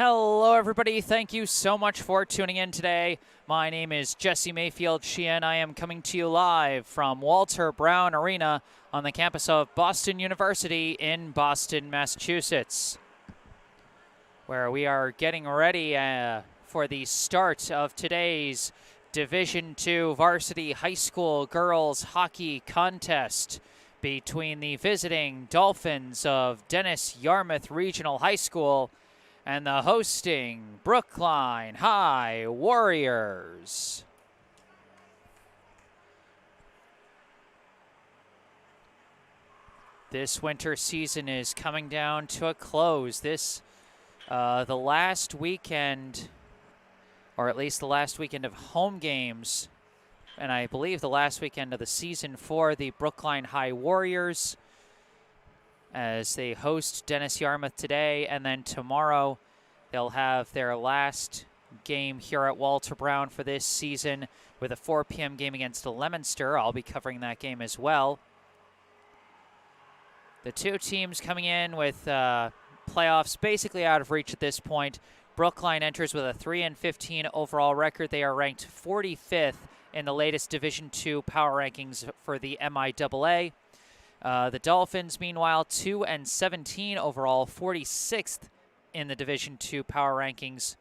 Hello, everybody. Thank you so much for tuning in today. My name is Jesse Mayfield-Sheehan. I am coming to you live from Walter Brown Arena on the campus of Boston University in Boston, Massachusetts, where we are getting ready for the start of today's Division II Varsity High School Girls Hockey Contest between the visiting Dolphins of Dennis-Yarmouth Regional High School and the hosting Brookline High Warriors. This winter season is coming down to a close. The last weekend, or at least the last weekend of home games, and I believe the last weekend of the season for the Brookline High Warriors, as they host Dennis-Yarmouth today, and then tomorrow they'll have their last game here at Walter Brown for this season with a 4 p.m. game against Leominster. I'll be covering that game as well. The two teams coming in with playoffs basically out of reach at this point. Brookline enters with a 3-15 overall record. They are ranked 45th in the latest Division II power rankings for the MIAA. The Dolphins, meanwhile, 2-17 overall, 46th in the Division II power rankings.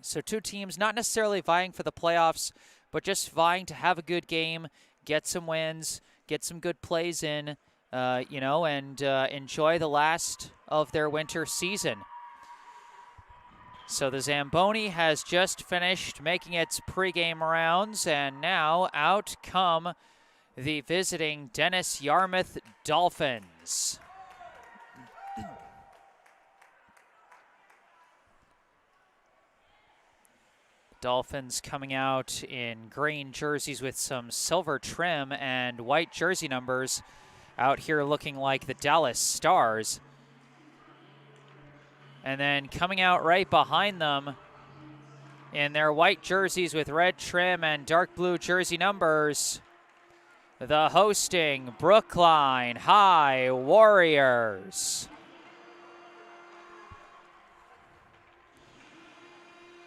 So two teams not necessarily vying for the playoffs, but just vying to have a good game, get some wins, get some good plays in, and enjoy the last of their winter season. So the Zamboni has just finished making its pregame rounds, and now out come the visiting Dennis-Yarmouth Dolphins. Dolphins coming out in green jerseys with some silver trim and white jersey numbers, out here looking like the Dallas Stars. And then coming out right behind them in their white jerseys with red trim and dark blue jersey numbers, the hosting Brookline High Warriors.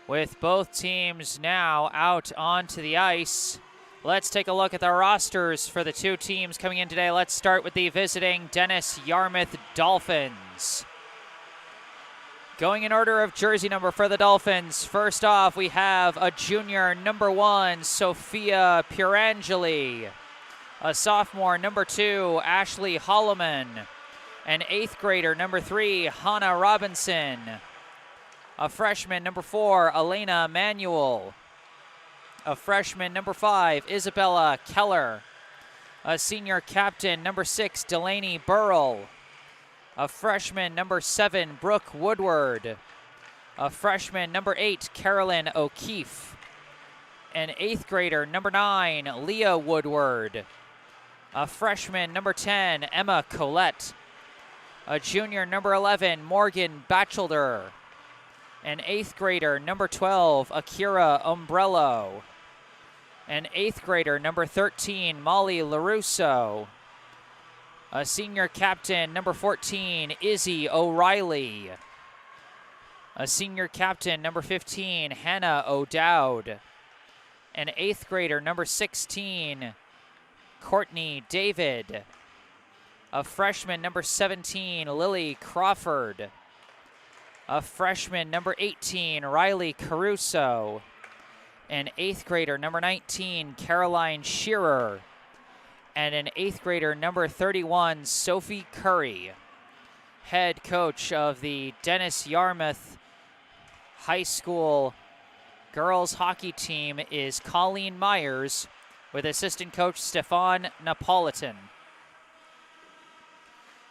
With both teams now out onto the ice, let's take a look at the rosters for the two teams coming in today. Let's start with the visiting Dennis-Yarmouth Dolphins. Going in order of jersey number for the Dolphins, first off, we have a junior, number 1, Sophia Pirangeli. A sophomore, number 2, Ashley Holloman. An 8th grader, number 3, Hannah Robinson. A freshman, number 4, Elena Manuel. A freshman, number 5, Isabella Keller. A senior captain, number 6, Delaney Burrell. A freshman, number 7, Brooke Woodward. A freshman, number 8, Carolyn O'Keefe. An 8th grader, number 9, Leah Woodward. A freshman, number 10, Emma Collette. A junior, number 11, Morgan Batchelder. An 8th grader, number 12, Akira Umbrello. An 8th grader, number 13, Molly LaRusso. A senior captain, number 14, Izzy O'Reilly. A senior captain, number 15, Hannah O'Dowd. An 8th grader, number 16, Courtney David. A freshman, number 17, Lily Crawford. A freshman, number 18, Riley Caruso. An 8th grader, number 19, Caroline Shearer. And an 8th grader, number 31, Sophie Curry. Head coach of the Dennis-Yarmouth High School girls hockey team is Colleen Myers, with assistant coach Stefan Napolitan.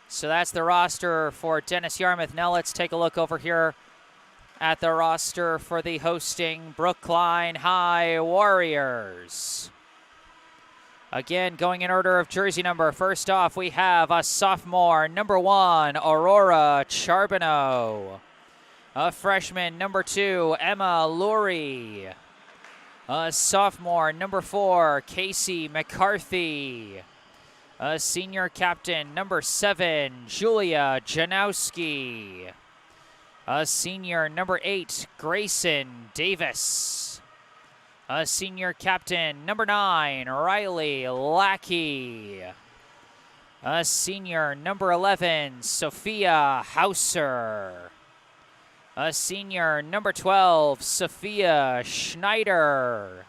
So that's the roster for Dennis-Yarmouth. Now let's take a look over here at the roster for the hosting Brookline High Warriors. Again, going in order of jersey number, first off, we have a sophomore, number 1, Aurora Charbonneau. A freshman, number 2, Emma Lurie. A sophomore, number 4, Casey McCarthy. A senior captain, number 7, Julia Janowski. Senior number 8, Grayson Davis. Senior captain number 9, Riley Lackey. Senior number 11, Sophia Hauser. Senior number 12, Sophia Schneider.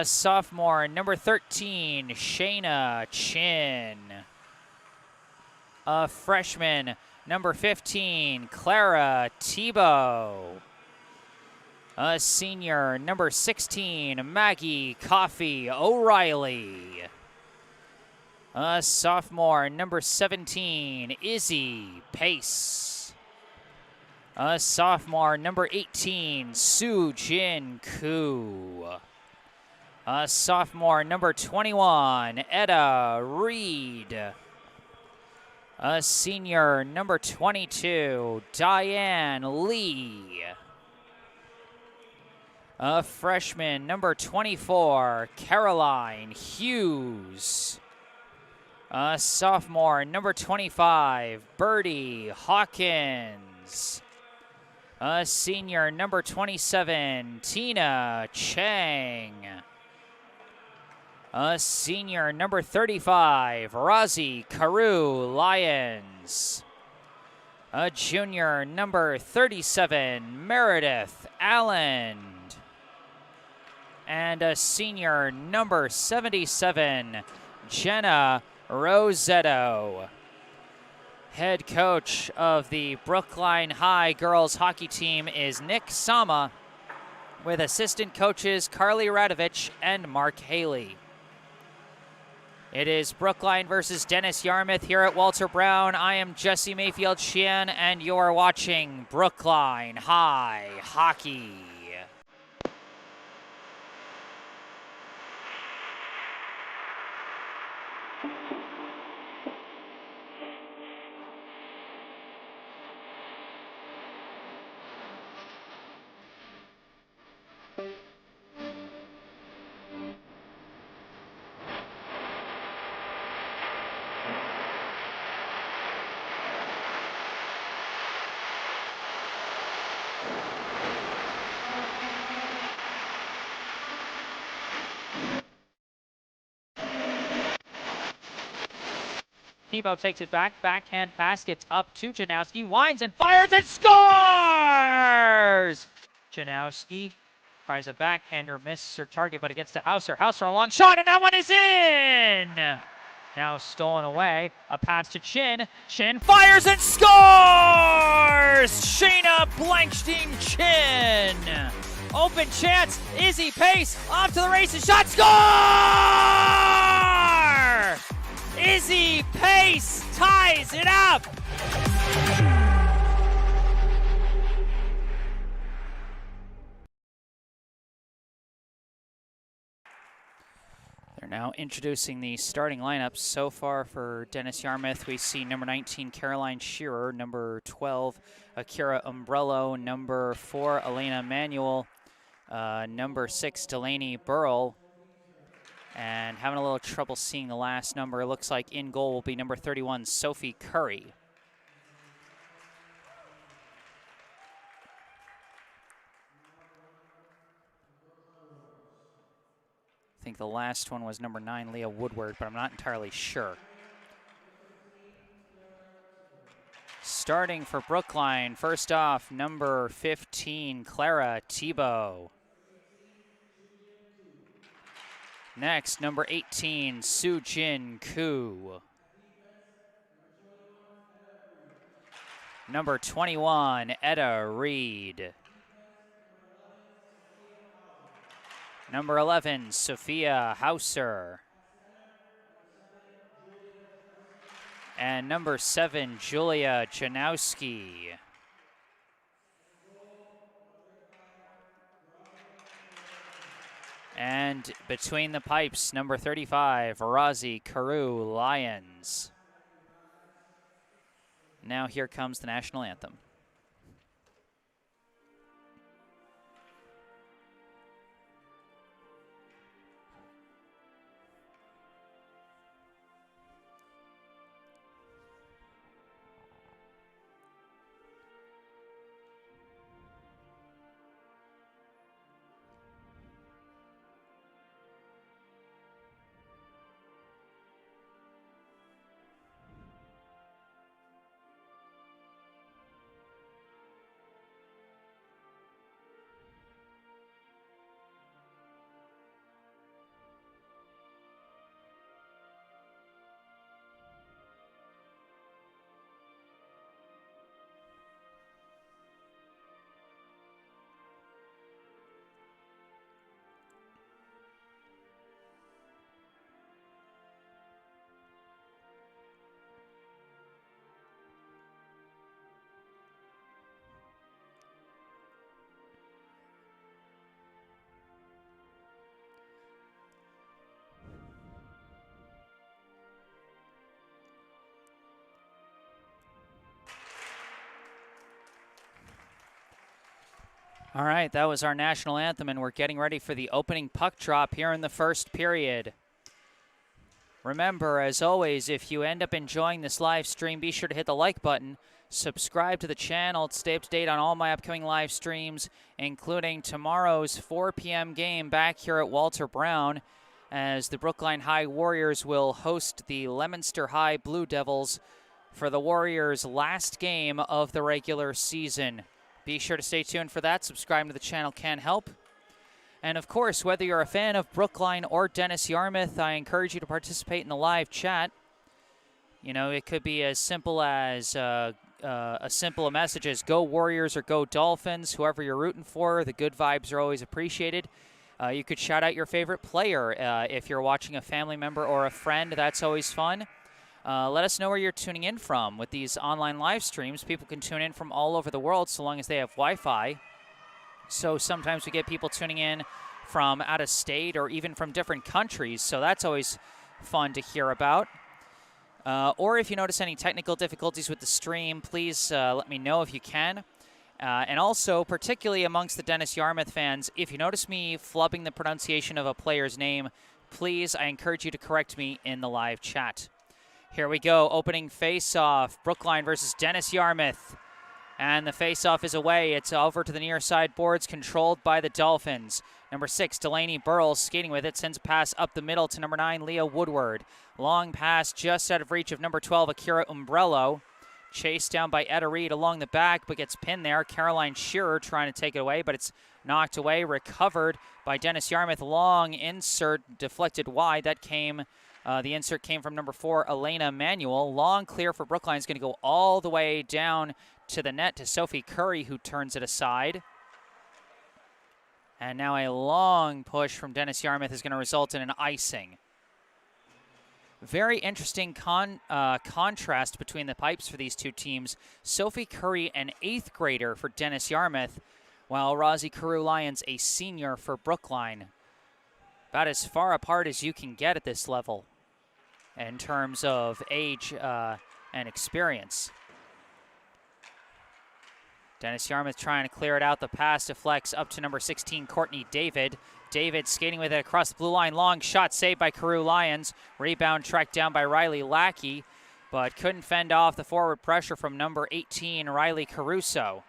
Sophomore number 13, Shayna Chin. Freshman number 15, Clara Tebow. Senior number 16, Maggie Coffey O'Reilly. Sophomore number 17, Izzy Pace. Sophomore number 18, Soo Jin Koo. Sophomore number 21, Etta Reed. Senior number 22, Diane Lee. Freshman number 24, Caroline Hughes. Sophomore number 25, Birdie Hawkins. Senior number 27, Tina Chang. Senior number 35, Razi Carew Lyons. Junior number 37, Meredith Allen. And a senior number 77, Jenna Rosetto. Head coach of the Brookline High girls hockey team is Nick Sama, with assistant coaches Carly Radovich and Mark Haley. It is Brookline versus Dennis-Yarmouth here at Walter Brown. I am Jesse Mayfield-Sheehan, and you're watching Brookline High Hockey. Tebow takes it back, backhand pass gets up to Janowski, winds and fires and scores! Janowski tries a backhander, misses her target, but it gets to Hauser. Hauser, a long shot, and that one is in! Now stolen away, a pass to Chin. Chin fires and scores! Shayna Blankstein Chin! Open chance, Izzy Pace, off to the races, shot, score! Izzy Pace ties it up! They're now introducing the starting lineups. So far for Dennis-Yarmouth, we see number 19, Caroline Shearer, number 12, Akira Umbrello, number 4, Elena Manuel, number 6, Delaney Burrell, and having a little trouble seeing the last number. It looks like in goal will be number 31, Sophie Curry. I think the last one was number 9, Leah Woodward, but I'm not entirely sure. Starting for Brookline, first off, number 15, Clara Tebow. Next, number 18, Soo Jin Koo. Number 21, Etta Reed. Number 11, Sophia Hauser. And number 7, Julia Janowski. And between the pipes, number 35, Razi Carew Lyons. Now here comes the national anthem. All right, that was our national anthem, and we're getting ready for the opening puck drop here in the first period. Remember, as always, if you end up enjoying this live stream, be sure to hit the like button, subscribe to the channel to stay up to date on all my upcoming live streams, including tomorrow's 4 p.m. game back here at Walter Brown, as the Brookline High Warriors will host the Leominster High Blue Devils for the Warriors' last game of the regular season. Be sure to stay tuned for that. Subscribing to the channel can help. And of course, whether you're a fan of Brookline or Dennis-Yarmouth, I encourage you to participate in the live chat. You know, it could be as simple as a message as "Go Warriors" or "Go Dolphins." Whoever you're rooting for, the good vibes are always appreciated. You could shout out your favorite player if you're watching a family member or a friend. That's always fun. Let us know where you're tuning in from. With these online live streams, people can tune in from all over the world so long as they have Wi-Fi. So sometimes we get people tuning in from out of state or even from different countries, so that's always fun to hear about. Or if you notice any technical difficulties with the stream, please let me know if you can. And also, particularly amongst the Dennis-Yarmouth fans, if you notice me flubbing the pronunciation of a player's name, please, I encourage you to correct me in the live chat. Here we go, opening face-off, Brookline versus Dennis-Yarmouth. And the face-off is away. It's over to the near side boards, controlled by the Dolphins. Number 6, Delaney Burles, skating with it, sends a pass up the middle to number 9, Leah Woodward. Long pass just out of reach of number 12, Akira Umbrello. Chased down by Etta Reed along the back, but gets pinned there. Caroline Shearer trying to take it away, but it's knocked away. Recovered by Dennis-Yarmouth. Long insert, deflected wide. That came... the insert came from number 4, Elena Manuel. Long clear for Brookline is going to go all the way down to the net to Sophie Curry, who turns it aside. And now a long push from Dennis-Yarmouth is going to result in an icing. Very interesting contrast between the pipes for these two teams. Sophie Curry, an 8th grader for Dennis-Yarmouth, while Rosie Carew-Lyons, a senior for Brookline. About as far apart as you can get at this level in terms of age and experience. Dennis-Yarmouth trying to clear it out. The pass deflects up to number 16, Courtney David. David skating with it across the blue line. Long shot saved by Carew-Lyons. Rebound tracked down by Riley Lackey, but couldn't fend off the forward pressure from number 18, Riley Caruso.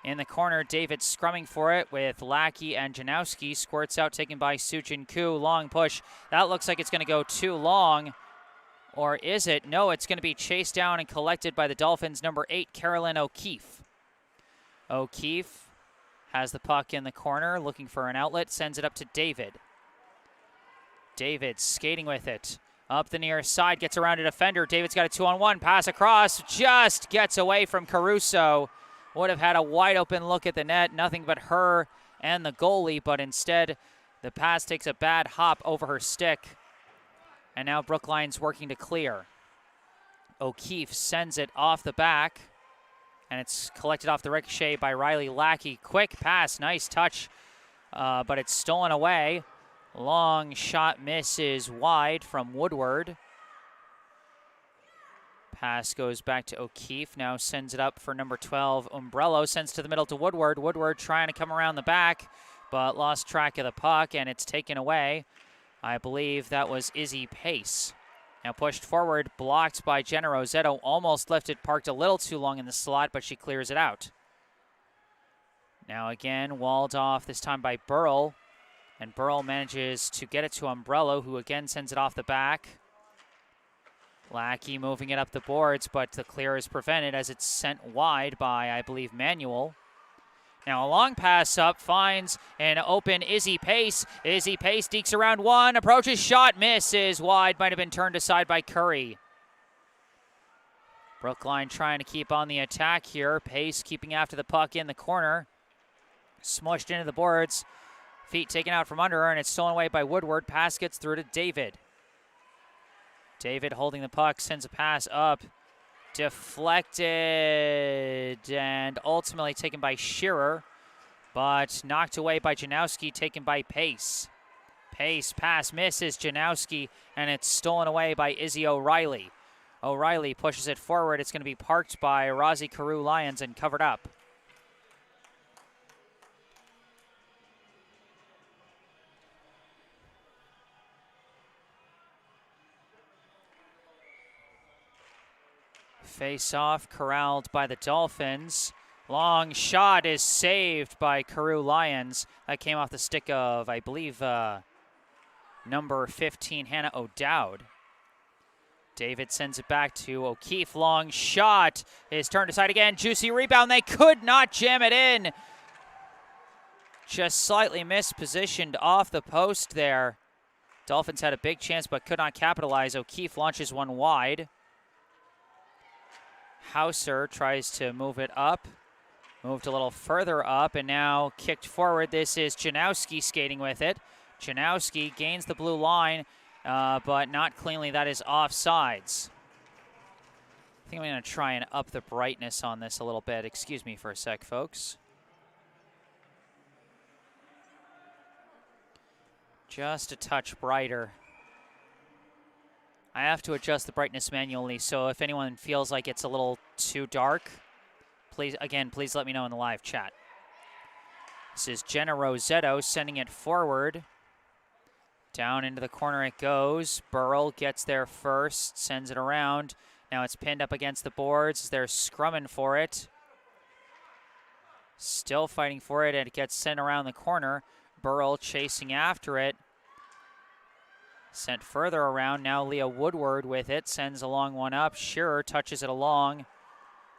In the corner, David scrumming for it with Lackey and Janowski. Squirts out, taken by Sujin Koo. Long push. That looks like it's going to go too long. Or is it? No, it's going to be chased down and collected by the Dolphins' number 8, Carolyn O'Keefe. O'Keefe has the puck in the corner, looking for an outlet, sends it up to David. David skating with it. Up the near side, gets around a defender. David's got a 2-on-1, pass across, just gets away from Caruso. Would have had a wide open look at the net, nothing but her and the goalie, but instead the pass takes a bad hop over her stick. And now Brookline's working to clear. O'Keefe sends it off the back, and it's collected off the ricochet by Riley Lackey. Quick pass, nice touch, but it's stolen away. Long shot misses wide from Woodward. Pass goes back to O'Keefe, now sends it up for number 12, Umbrello, sends to the middle to Woodward. Woodward trying to come around the back, but lost track of the puck, and it's taken away. I believe that was Izzy Pace. Now pushed forward, blocked by Jenna Rosetto, almost lifted, parked a little too long in the slot, but she clears it out. Now again, walled off, this time by Burrell, and Burrell manages to get it to Umbrello, who again sends it off the back. Lackey moving it up the boards, but the clear is prevented as it's sent wide by, I believe, Manuel. Now a long pass up, finds an open Izzy Pace. Izzy Pace dekes around one, approaches, shot, misses wide, might have been turned aside by Curry. Brookline trying to keep on the attack here. Pace keeping after the puck in the corner. Smushed into the boards. Feet taken out from under her, and it's stolen away by Woodward. Pass gets through to David. David holding the puck, sends a pass up. Deflected and ultimately taken by Shearer, but knocked away by Janowski, taken by Pace. Pace pass misses Janowski, and it's stolen away by Izzy O'Reilly. O'Reilly pushes it forward. It's going to be parked by Rosie Carew-Lyons and covered up. Face off, corralled by the Dolphins. Long shot is saved by Carew Lyons. That came off the stick of, I believe, number 15, Hannah O'Dowd. David sends it back to O'Keefe. Long shot is turned aside again. Juicy rebound. They could not jam it in. Just slightly mispositioned off the post there. Dolphins had a big chance but could not capitalize. O'Keefe launches one wide. Hauser tries to move it up. Moved a little further up and now kicked forward. This is Janowski skating with it. Janowski gains the blue line, but not cleanly. That is offsides. I think I'm going to try and up the brightness on this a little bit. Excuse me for a sec, folks. Just a touch brighter. I have to adjust the brightness manually, so if anyone feels like it's a little too dark, please let me know in the live chat. This is Jenna Rosetto sending it forward. Down into the corner it goes. Burrell gets there first, sends it around. Now it's pinned up against the boards. They're scrumming for it. Still fighting for it, and it gets sent around the corner. Burrell chasing after it. Sent further around. Now Leah Woodward with it. Sends a long one up. Shearer touches it along.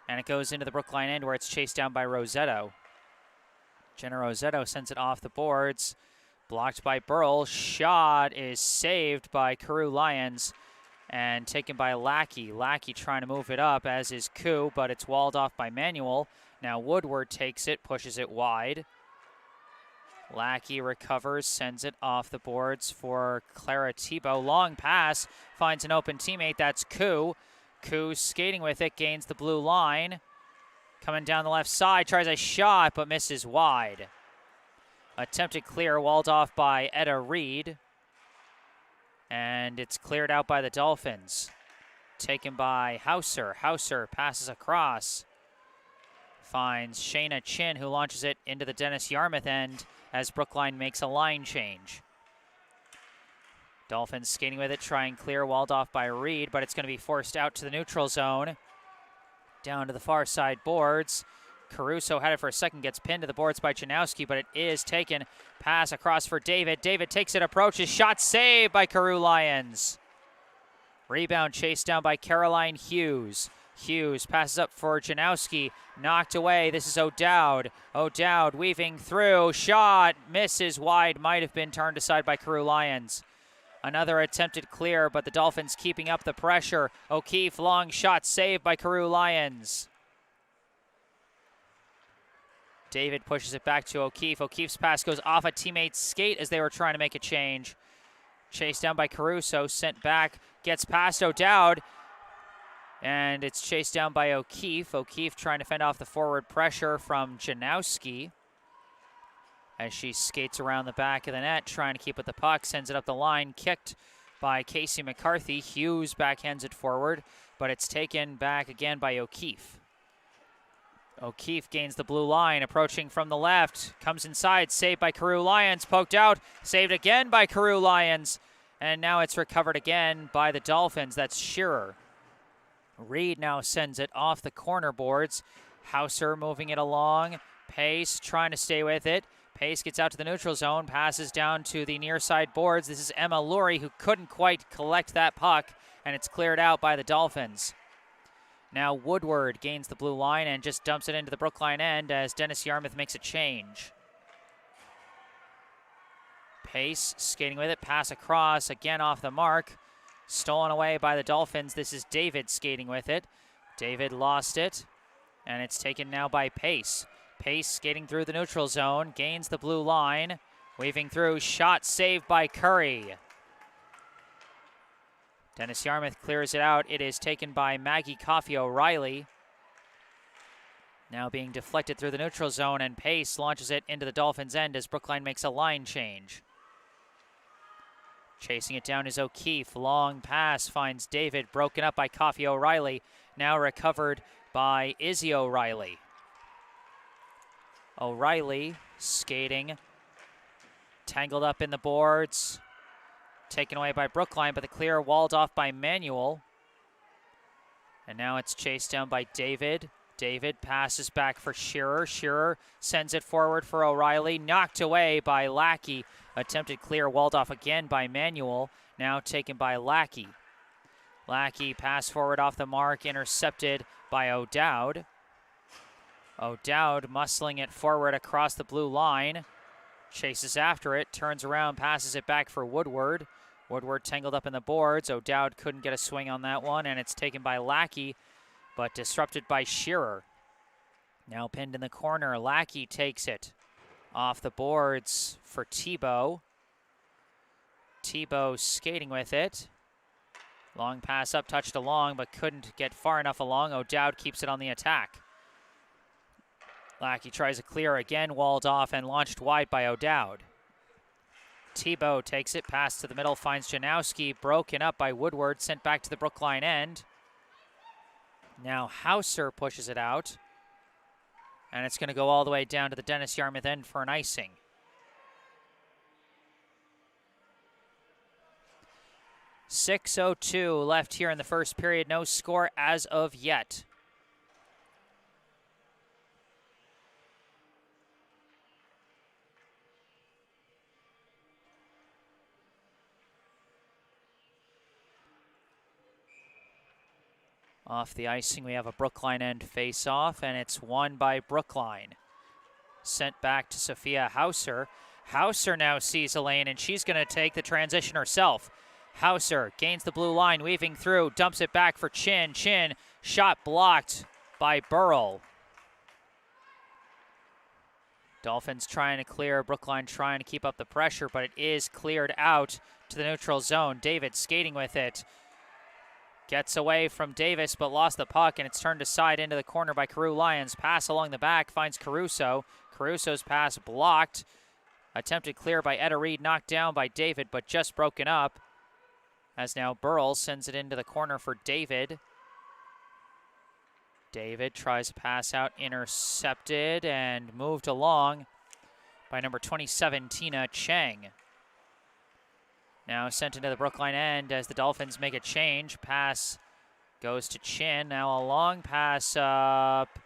And it goes into the Brookline end where it's chased down by Rosetto. Jenna Rosetto sends it off the boards. Blocked by Burrell. Shot is saved by Carew Lyons and taken by Lackey. Lackey trying to move it up, as is Koo, but it's walled off by Manuel. Now Woodward takes it, pushes it wide. Lackey recovers, sends it off the boards for Clara Tebow. Long pass, finds an open teammate. That's Koo. Koo skating with it, gains the blue line. Coming down the left side, tries a shot, but misses wide. Attempted clear, walled off by Etta Reed. And it's cleared out by the Dolphins. Taken by Hauser. Hauser passes across. Finds Shayna Chin, who launches it into the Dennis-Yarmouth end as Brookline makes a line change. Dolphins skating with it, trying clear, walled off by Reed, but it's going to be forced out to the neutral zone. Down to the far side boards. Caruso had it for a second, gets pinned to the boards by Janowski, but it is taken. Pass across for David. David takes it, approaches, shot saved by Carew Lyons. Rebound chased down by Caroline Hughes. Hughes passes up for Janowski, knocked away. This is O'Dowd. O'Dowd weaving through, shot, misses wide, might have been turned aside by Carew Lyons. Another attempted clear, but the Dolphins keeping up the pressure. O'Keefe, long shot saved by Carew Lyons. David pushes it back to O'Keefe. O'Keefe's pass goes off a teammate's skate as they were trying to make a change. Chased down by Caruso, sent back, gets past O'Dowd, and it's chased down by O'Keefe. O'Keefe trying to fend off the forward pressure from Janowski as she skates around the back of the net, trying to keep with the puck, sends it up the line, kicked by Casey McCarthy. Hughes backhands it forward, but it's taken back again by O'Keefe. O'Keefe gains the blue line, approaching from the left, comes inside, saved by Carew Lyons, poked out, saved again by Carew Lyons, and now it's recovered again by the Dolphins. That's Shearer. Reed now sends it off the corner boards. Hauser moving it along. Pace trying to stay with it. Pace gets out to the neutral zone, passes down to the near side boards. This is Emma Lurie, who couldn't quite collect that puck, and it's cleared out by the Dolphins. Now Woodward gains the blue line and just dumps it into the Brookline end as Dennis-Yarmouth makes a change. Pace skating with it, pass across, again off the mark. Stolen away by the Dolphins. This is David skating with it. David lost it, and it's taken now by Pace. Pace skating through the neutral zone, gains the blue line, weaving through, shot saved by Curry. Dennis-Yarmouth clears it out. It is taken by Maggie Coffey O'Reilly. Now being deflected through the neutral zone, and Pace launches it into the Dolphins' end as Brookline makes a line change. Chasing it down is O'Keefe. Long pass finds David, broken up by Coffey O'Reilly. Now recovered by Izzy O'Reilly. O'Reilly skating, tangled up in the boards. Taken away by Brookline, but the clear walled off by Manuel. And now it's chased down by David. David passes back for Shearer. Shearer sends it forward for O'Reilly. Knocked away by Lackey. Attempted clear, walled off again by Manuel. Now taken by Lackey. Lackey pass forward off the mark, intercepted by O'Dowd. O'Dowd muscling it forward across the blue line. Chases after it, turns around, passes it back for Woodward. Woodward tangled up in the boards. O'Dowd couldn't get a swing on that one, and it's taken by Lackey, but disrupted by Shearer. Now pinned in the corner, Lackey takes it off the boards for Tebow. Tebow skating with it. Long pass up, touched along, but couldn't get far enough along. O'Dowd keeps it on the attack. Lackey tries a clear again, walled off and launched wide by O'Dowd. Tebow takes it, pass to the middle, finds Janowski, broken up by Woodward, sent back to the Brookline end. Now Hauser pushes it out, and it's going to go all the way down to the Dennis-Yarmouth end for an icing. .6:02 left here in the first period. No score as of yet. Off the icing, we have a Brookline end face-off, and it's won by Brookline. Sent back to Sophia Hauser. Hauser now sees a lane, and she's going to take the transition herself. Hauser gains the blue line, weaving through, dumps it back for Chin. Chin, shot blocked by Burrell. Dolphins trying to clear, Brookline trying to keep up the pressure, but it is cleared out to the neutral zone. David skating with it. Gets away from Davis, but lost the puck, and it's turned aside into the corner by Carew Lyons. Pass along the back, finds Caruso. Caruso's pass blocked. Attempted clear by Etta Reed, knocked down by David, but just broken up. As now Burrell sends it into the corner for David. David tries to pass out, intercepted, and moved along by number 27, Tina Cheng. Now sent into the Brookline end as the Dolphins make a change. Pass goes to Chin. Now a long pass up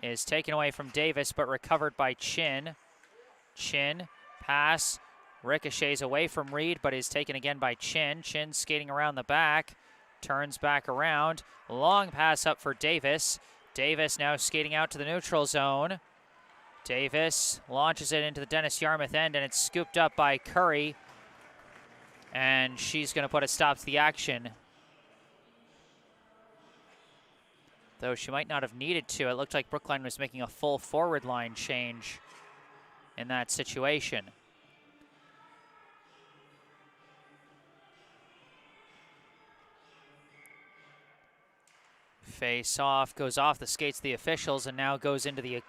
is taken away from Davis, but recovered by Chin. Chin, pass, ricochets away from Reed, but is taken again by Chin. Chin skating around the back, turns back around. Long pass up for Davis. Davis now skating out to the neutral zone. Davis launches it into the Dennis-Yarmouth end, and it's scooped up by Curry. And she's going to put a stop to the action. Though she might not have needed to. It looked like Brookline was making a full forward line change in that situation. Face off, goes off the skates of the officials, and now goes into the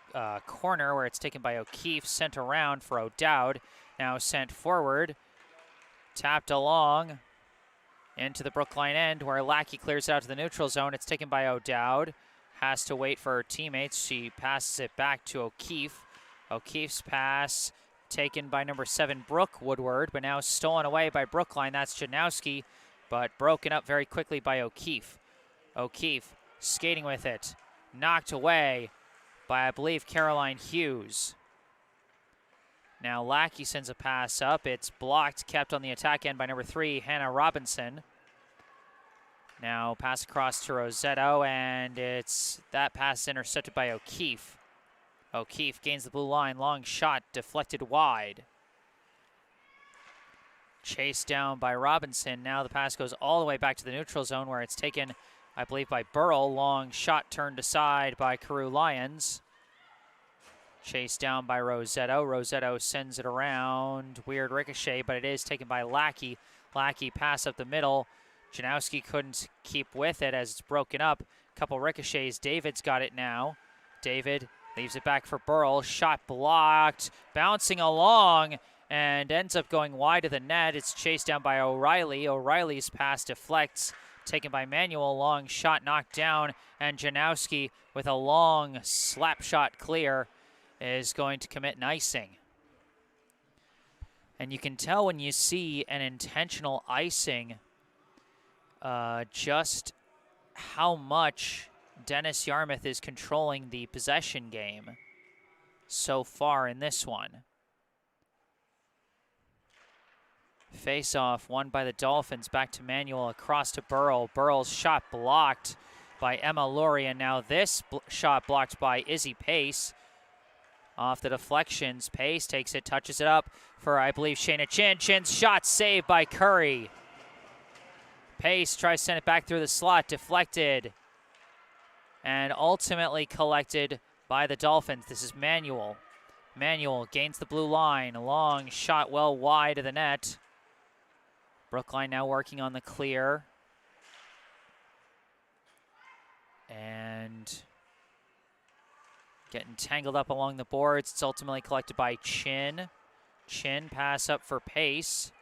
corner where it's taken by O'Keefe, sent around for O'Dowd. Now sent forward. Tapped along into the Brookline end where Lackey clears it out to the neutral zone. It's taken by O'Dowd. Has to wait for her teammates. She passes it back to O'Keefe. O'Keefe's pass taken by number 7, Brooke Woodward, but now stolen away by Brookline. That's Janowski, but broken up very quickly by O'Keefe. O'Keefe skating with it. Knocked away by, I believe, Caroline Hughes. Now Lackey sends a pass up. It's blocked, kept on the attack end by number 3, Hannah Robinson. Now pass across to Rosetto, and that pass is intercepted by O'Keefe. O'Keefe gains the blue line, long shot, deflected wide. Chased down by Robinson. Now the pass goes all the way back to the neutral zone where it's taken, I believe, by Burrell. Long shot turned aside by Carew Lyons. Chased down by Rosetto. Rosetto sends it around. Weird ricochet, but it is taken by Lackey. Lackey pass up the middle. Janowski couldn't keep with it as it's broken up. Couple ricochets. David's got it now. David leaves it back for Burrell. Shot blocked. Bouncing along and ends up going wide of the net. It's chased down by O'Reilly. O'Reilly's pass deflects. Taken by Manuel. Long shot knocked down. And Janowski with a long slap shot clear is going to commit an icing. And you can tell when you see an intentional icing just how much Dennis-Yarmouth is controlling the possession game so far in this one. Face-off won by the Dolphins. Back to Manuel, across to Burrell. Burrell's shot blocked by Emma Laurie, and now this shot blocked by Izzy Pace. Off the deflections, Pace takes it, touches it up for, I believe, Shayna Chin. Chin's shot saved by Curry. Pace tries to send it back through the slot, deflected, and ultimately collected by the Dolphins. This is Manuel. Manuel gains the blue line. A long shot well wide of the net. Brookline now working on the clear. And getting tangled up along the boards. It's ultimately collected by Chin. Chin pass up for Pace.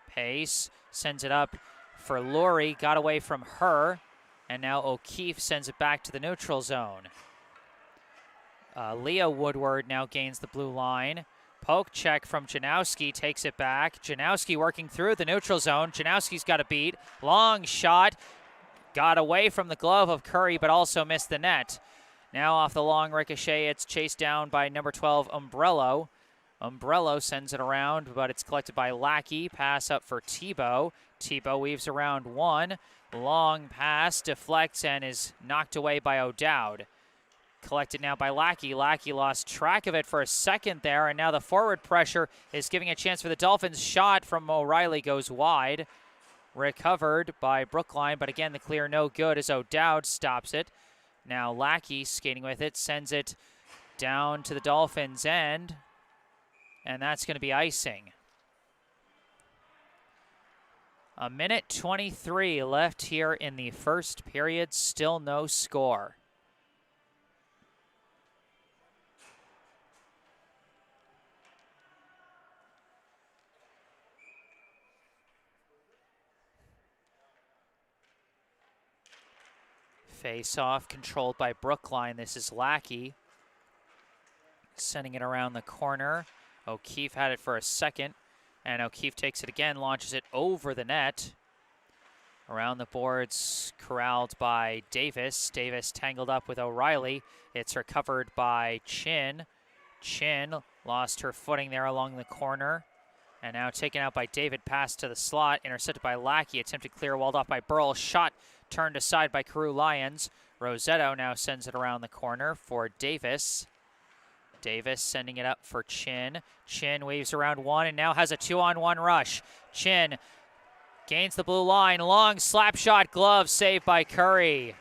Pace sends it up for Laurie. Got away from her. And now O'Keefe sends it back to the neutral zone. Leah Woodward now gains the blue line. Poke check from Janowski, takes it back. Janowski working through the neutral zone. Janowski's got a beat. Long shot. Got away from the glove of Curry, but also missed the net. Now off the long ricochet, it's chased down by number 12, Umbrello. Umbrello sends it around, but it's collected by Lackey. Pass up for Tebow. Tebow weaves around one. Long pass, deflects, and is knocked away by O'Dowd. Collected now by Lackey. Lackey lost track of it for a second there, and now the forward pressure is giving a chance for the Dolphins. Shot from O'Reilly goes wide. Recovered by Brookline, but again, the clear no good as O'Dowd stops it. Now Lackey skating with it, sends it down to the Dolphins' end, and that's going to be icing. A minute 23 left here in the first period, still no score. Face-off controlled by Brookline. This is Lackey sending it around the corner. O'Keefe had it for a second, and O'Keefe takes it again, launches it over the net. Around the boards, corralled by Davis. Davis tangled up with O'Reilly. It's recovered by Chin. Chin lost her footing there along the corner. And now taken out by David, pass to the slot, intercepted by Lackey, attempted clear, walled off by Burrell, shot turned aside by Carew Lyons. Rosetto now sends it around the corner for Davis. Davis sending it up for Chin. Chin weaves around one and now has a 2-on-1 rush. Chin gains the blue line, long slap shot glove saved by Curry.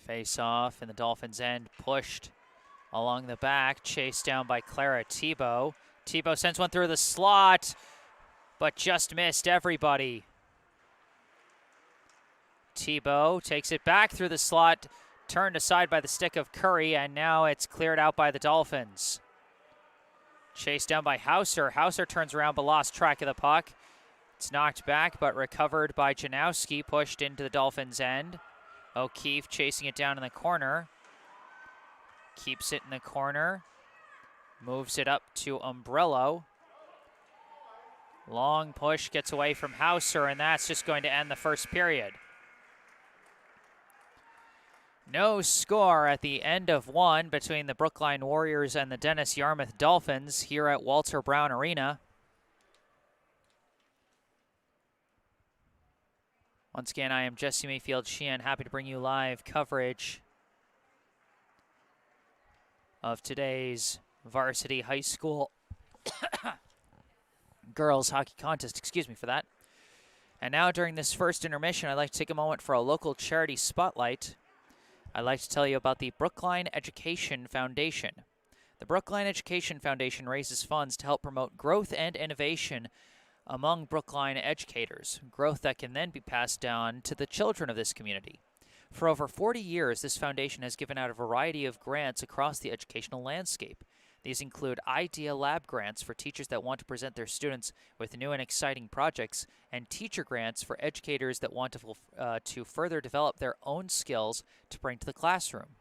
Face off in the Dolphins' end, pushed along the back, chased down by Clara Tebow. Tebow sends one through the slot, but just missed everybody. Tebow takes it back through the slot, turned aside by the stick of Curry, and now it's cleared out by the Dolphins. Chased down by Hauser. Hauser turns around but lost track of the puck. It's knocked back but recovered by Janowski, pushed into the Dolphins' end. O'Keefe chasing it down in the corner. Keeps it in the corner. Moves it up to Umbrello. Long push gets away from Hauser, and that's just going to end the first period. No score at the end of one between the Brookline Warriors and the Dennis-Yarmouth Dolphins here at Walter Brown Arena. Once again, I am Jesse Mayfield-Sheehan, happy to bring you live coverage of today's varsity high school girls hockey contest. Excuse me for that. And now during this first intermission, I'd like to take a moment for a local charity spotlight. I'd like to tell you about the Brookline Education Foundation. The Brookline Education Foundation raises funds to help promote growth and innovation among Brookline educators, growth that can then be passed down to the children of this community. For over 40 years, this foundation has given out a variety of grants across the educational landscape. These include Idea Lab grants for teachers that want to present their students with new and exciting projects, and teacher grants for educators that want to further develop their own skills to bring to the classroom.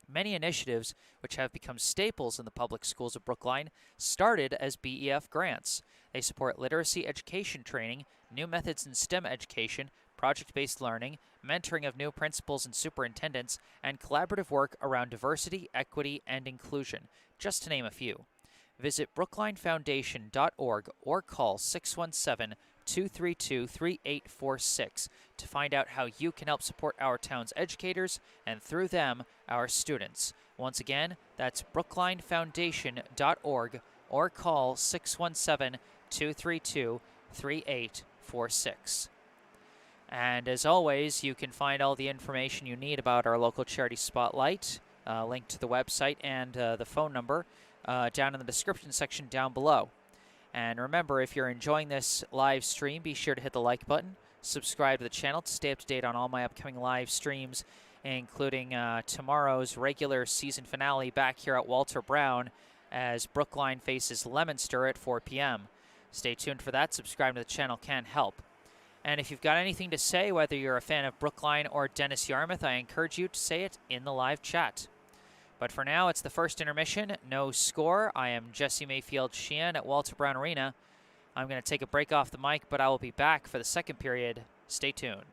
Many initiatives, which have become staples in the public schools of Brookline, started as BEF grants. They support literacy education training, new methods in STEM education, project-based learning, mentoring of new principals and superintendents, and collaborative work around diversity, equity, and inclusion, just to name a few. Visit brooklinefoundation.org or call 617-232-3846 to find out how you can help support our town's educators and, through them, our students. Once again, that's brooklinefoundation.org or call 617-232-3846. And as always, you can find all the information you need about our local charity spotlight, link to the website and the phone number down in the description section down below. And remember, if you're enjoying this live stream, be sure to hit the like button, subscribe to the channel to stay up to date on all my upcoming live streams, including tomorrow's regular season finale back here at Walter Brown as Brookline faces Leominster at 4 p.m. Stay tuned for that. Subscribe to the channel can help. And if you've got anything to say, whether you're a fan of Brookline or Dennis-Yarmouth, I encourage you to say it in the live chat. But for now, it's the first intermission, no score. I am Jesse Mayfield-Sheehan at Walter Brown Arena. I'm going to take a break off the mic, but I will be back for the second period. Stay tuned.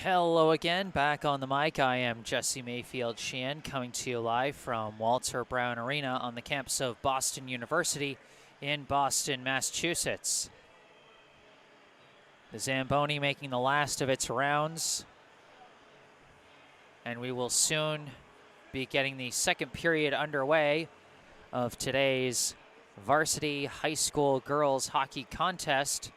Hello again, back on the mic. I am Jesse Mayfield-Sheehan, coming to you live from Walter Brown Arena on the campus of Boston University in Boston, Massachusetts. The Zamboni making the last of its rounds, and we will soon be getting the second period underway of today's varsity high school girls hockey contest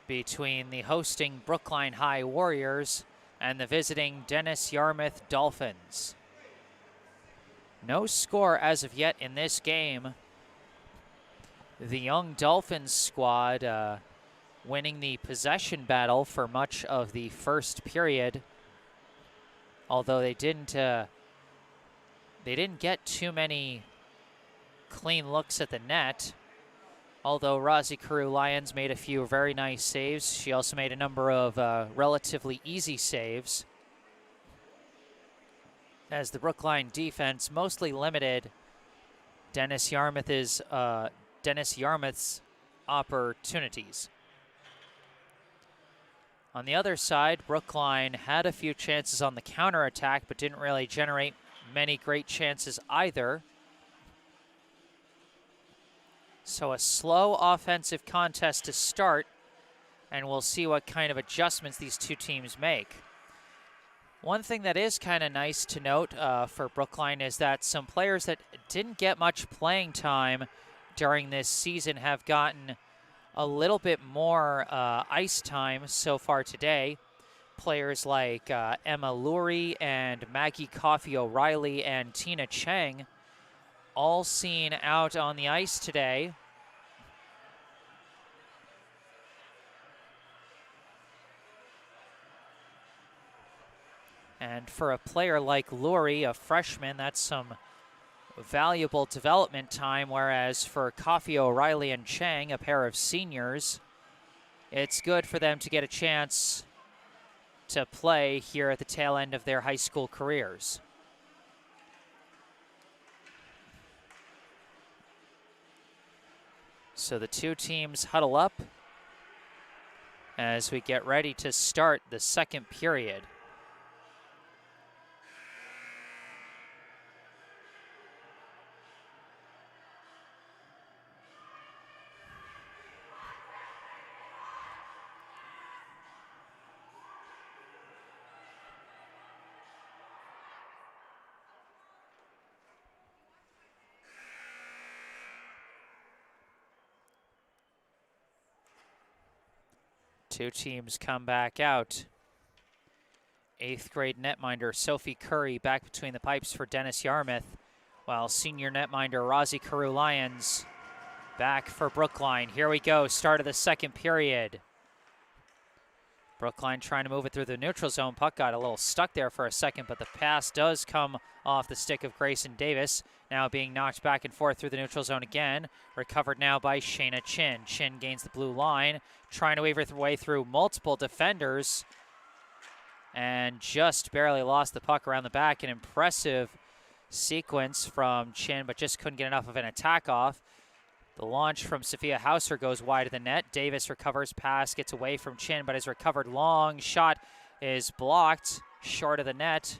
between the hosting Brookline High Warriors and the visiting Dennis-Yarmouth Dolphins. No score as of yet in this game. The young Dolphins squad winning the possession battle for much of the first period, although they didn't get too many clean looks at the net. Although Rosie Carew-Lyons made a few very nice saves, she also made a number of relatively easy saves, as the Brookline defense mostly limited Dennis-Yarmouth's opportunities. On the other side, Brookline had a few chances on the counterattack, but didn't really generate many great chances either. So a slow offensive contest to start, and we'll see what kind of adjustments these two teams make. One thing that is kind of nice to note for Brookline is that some players that didn't get much playing time during this season have gotten a little bit more ice time so far today. Players like Emma Lurie and Maggie Coffey-O'Reilly and Tina Chang all seen out on the ice today. And for a player like Lurie, a freshman, that's some valuable development time, whereas for Coffey-O'Reilly and Chang, a pair of seniors, it's good for them to get a chance to play here at the tail end of their high school careers. So the two teams huddle up as we get ready to start the second period. Two teams come back out. 8th grade netminder Sophie Curry back between the pipes for Dennis-Yarmouth, while senior netminder Rosie Carew-Lyons back for Brookline. Here we go, start of the second period. Brookline trying to move it through the neutral zone. Puck got a little stuck there for a second, but the pass does come off the stick of Grayson Davis. Now being knocked back and forth through the neutral zone again. Recovered now by Shayna Chin. Chin gains the blue line, trying to weave her way through multiple defenders, and just barely lost the puck around the back. An impressive sequence from Chin, but just couldn't get enough of an attack off. The launch from Sophia Hauser goes wide of the net. Davis recovers, pass gets away from Chin, but is recovered. Long shot is blocked short of the net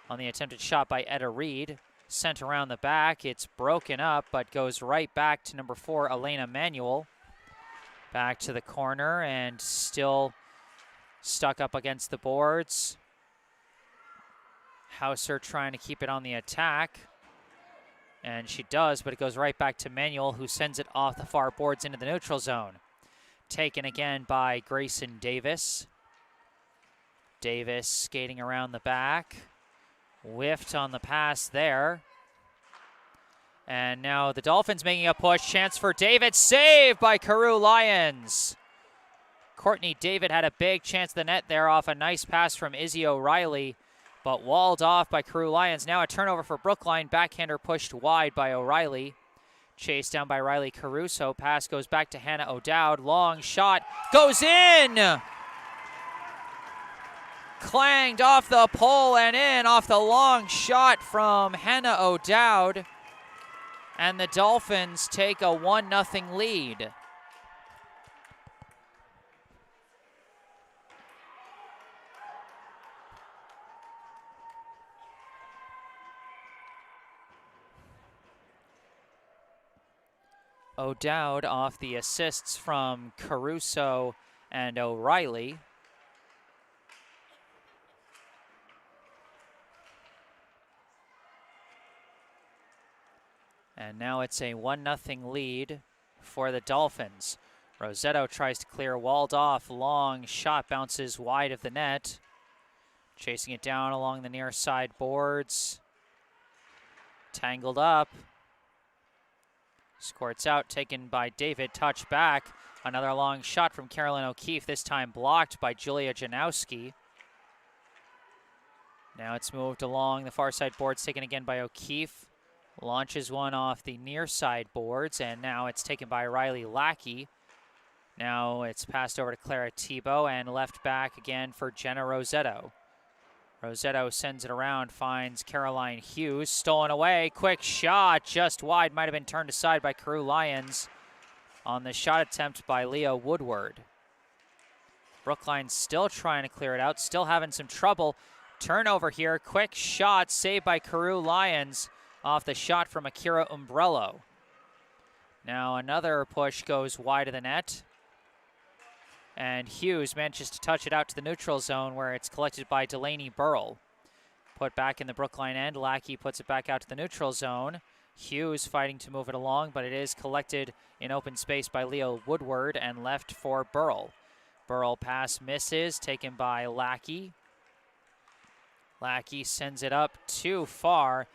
on the attempted shot by Etta Reed. Sent around the back. It's broken up, but goes right back to number 4, Elena Manuel. Back to the corner and still stuck up against the boards. Hauser trying to keep it on the attack. And she does, but it goes right back to Manuel, who sends it off the far boards into the neutral zone. Taken again by Grayson Davis. Davis skating around the back. Whiffed on the pass there. And now the Dolphins making a push. Chance for David. Saved by Carew-Lyons. Courtney David had a big chance at the net there off a nice pass from Izzy O'Reilly, but walled off by Carew-Lyons. Now a turnover for Brookline. Backhander pushed wide by O'Reilly. Chased down by Riley Caruso. Pass goes back to Hannah O'Dowd. Long shot goes in! Clanged off the pole and in off the long shot from Hannah O'Dowd. And the Dolphins take a 1-0 lead. O'Dowd off the assists from Caruso and O'Reilly. And now it's a 1-0 lead for the Dolphins. Rossetto tries to clear, walled off, long shot bounces wide of the net. Chasing it down along the near side boards. Tangled up. Squirts out, taken by David, touch back. Another long shot from Carolyn O'Keefe, this time blocked by Julia Janowski. Now it's moved along the far side boards, taken again by O'Keefe. Launches one off the near side boards, and now it's taken by Riley Lackey. Now it's passed over to Clara Tebow and left back again for Jenna Rossetto. Rossetto sends it around, finds Caroline Hughes, stolen away, quick shot, just wide, might have been turned aside by Carew Lyons on the shot attempt by Leah Woodward. Brookline still trying to clear it out, still having some trouble. Turnover here, quick shot, saved by Carew Lyons off the shot from Akira Umbrello. Now another push goes wide of the net. And Hughes manages to touch it out to the neutral zone where it's collected by Delaney Burrell. Put back in the Brookline end. Lackey puts it back out to the neutral zone. Hughes fighting to move it along, but it is collected in open space by Leo Woodward and left for Burrell. Burrell pass misses, taken by Lackey. Lackey sends it up too far,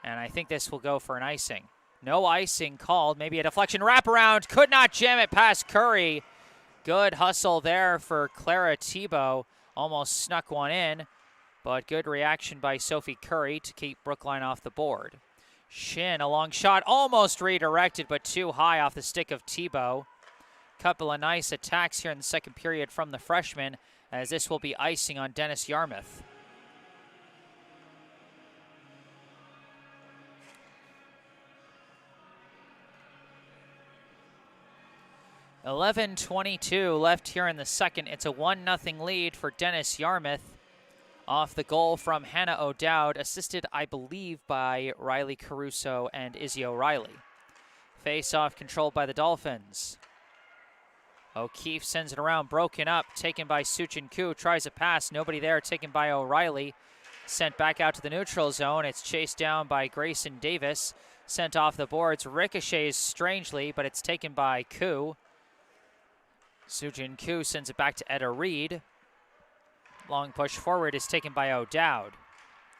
and I think this will go for an icing. No icing called, maybe a deflection wraparound, could not jam it past Curry. Good hustle there for Clara Tebow. Almost snuck one in, but good reaction by Sophie Curry to keep Brookline off the board. Shin, a long shot, almost redirected, but too high off the stick of Tebow. Couple of nice attacks here in the second period from the freshman, as this will be icing on Dennis-Yarmouth. .22 left here in the second. It's a 1-0 lead for Dennis-Yarmouth off the goal from Hannah O'Dowd, assisted, I believe, by Riley Caruso and Izzy O'Reilly. Face-off controlled by the Dolphins. O'Keefe sends it around, broken up, taken by Suchin Koo, tries a pass, nobody there, taken by O'Reilly. Sent back out to the neutral zone. It's chased down by Grayson Davis. Sent off the boards, ricochets strangely, but it's taken by Koo. Sujin Koo sends it back to Etta Reed. Long push forward is taken by O'Dowd.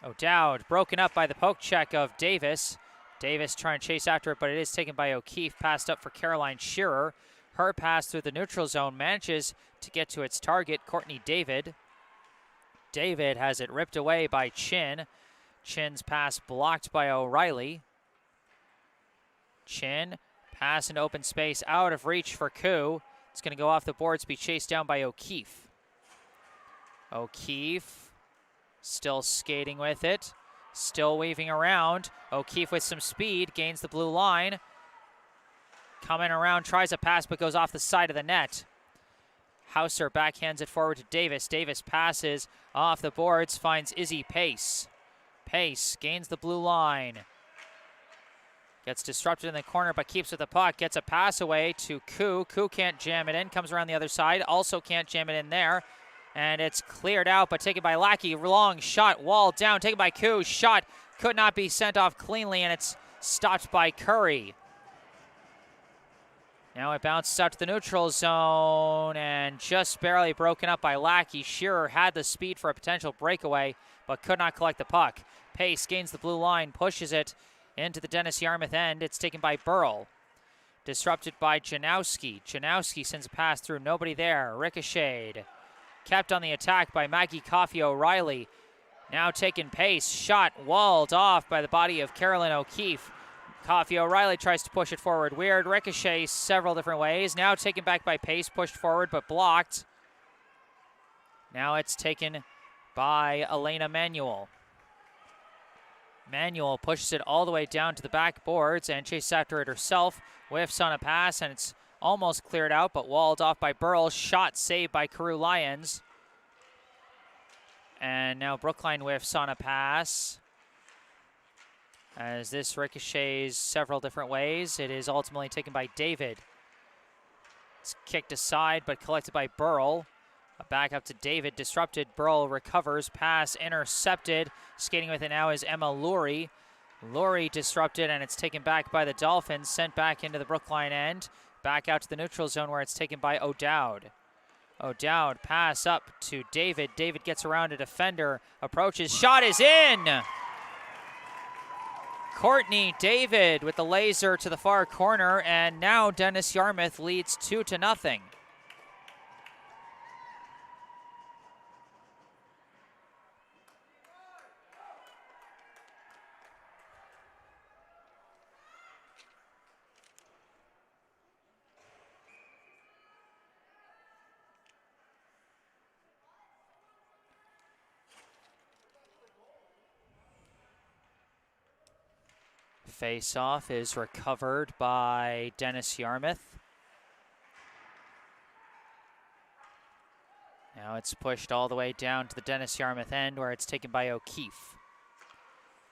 O'Dowd broken up by the poke check of Davis. Davis trying to chase after it, but it is taken by O'Keefe. Passed up for Caroline Shearer. Her pass through the neutral zone manages to get to its target, Courtney David. David has it ripped away by Chin. Chin's pass blocked by O'Reilly. Chin, pass in open space, out of reach for Koo. It's going to go off the boards, be chased down by O'Keefe. O'Keefe still skating with it, still weaving around. O'Keefe with some speed, gains the blue line. Coming around, tries a pass, but goes off the side of the net. Hauser backhands it forward to Davis. Davis passes off the boards, finds Izzy Pace. Pace gains the blue line. Gets disrupted in the corner, but keeps with the puck. Gets a pass away to Koo. Koo can't jam it in. Comes around the other side. Also can't jam it in there. And it's cleared out, but taken by Lackey. Long shot, walled down. Taken by Koo. Shot could not be sent off cleanly, and it's stopped by Curry. Now it bounces out to the neutral zone, and just barely broken up by Lackey. Shearer had the speed for a potential breakaway, but could not collect the puck. Pace gains the blue line, pushes it into the Dennis-Yarmouth end. It's taken by Burrell. Disrupted by Janowski. Janowski sends a pass through. Nobody there. Ricocheted. Kept on the attack by Maggie Coffey O'Reilly. Now taking Pace. Shot walled off by the body of Carolyn O'Keefe. Coffey O'Reilly tries to push it forward. Weird ricochet several different ways. Now taken back by Pace. Pushed forward but blocked. Now it's taken by Elena Manuel. Manuel pushes it all the way down to the back boards and chases after it herself. Whiffs on a pass, and it's almost cleared out, but walled off by Burrell. Shot saved by Carew Lyons. And now Brookline whiffs on a pass. As this ricochets several different ways, it is ultimately taken by David. It's kicked aside, but collected by Burrell. Back up to David, disrupted. Burrell recovers, pass intercepted. Skating with it now is Emma Lurie. Lurie disrupted, and it's taken back by the Dolphins, sent back into the Brookline end. Back out to the neutral zone where it's taken by O'Dowd. O'Dowd pass up to David. David gets around a defender, approaches, shot is in! Courtney David with the laser to the far corner, and now Dennis-Yarmouth leads 2-0. Face-off is recovered by Dennis-Yarmouth. Now it's pushed all the way down to the Dennis-Yarmouth end where it's taken by O'Keefe.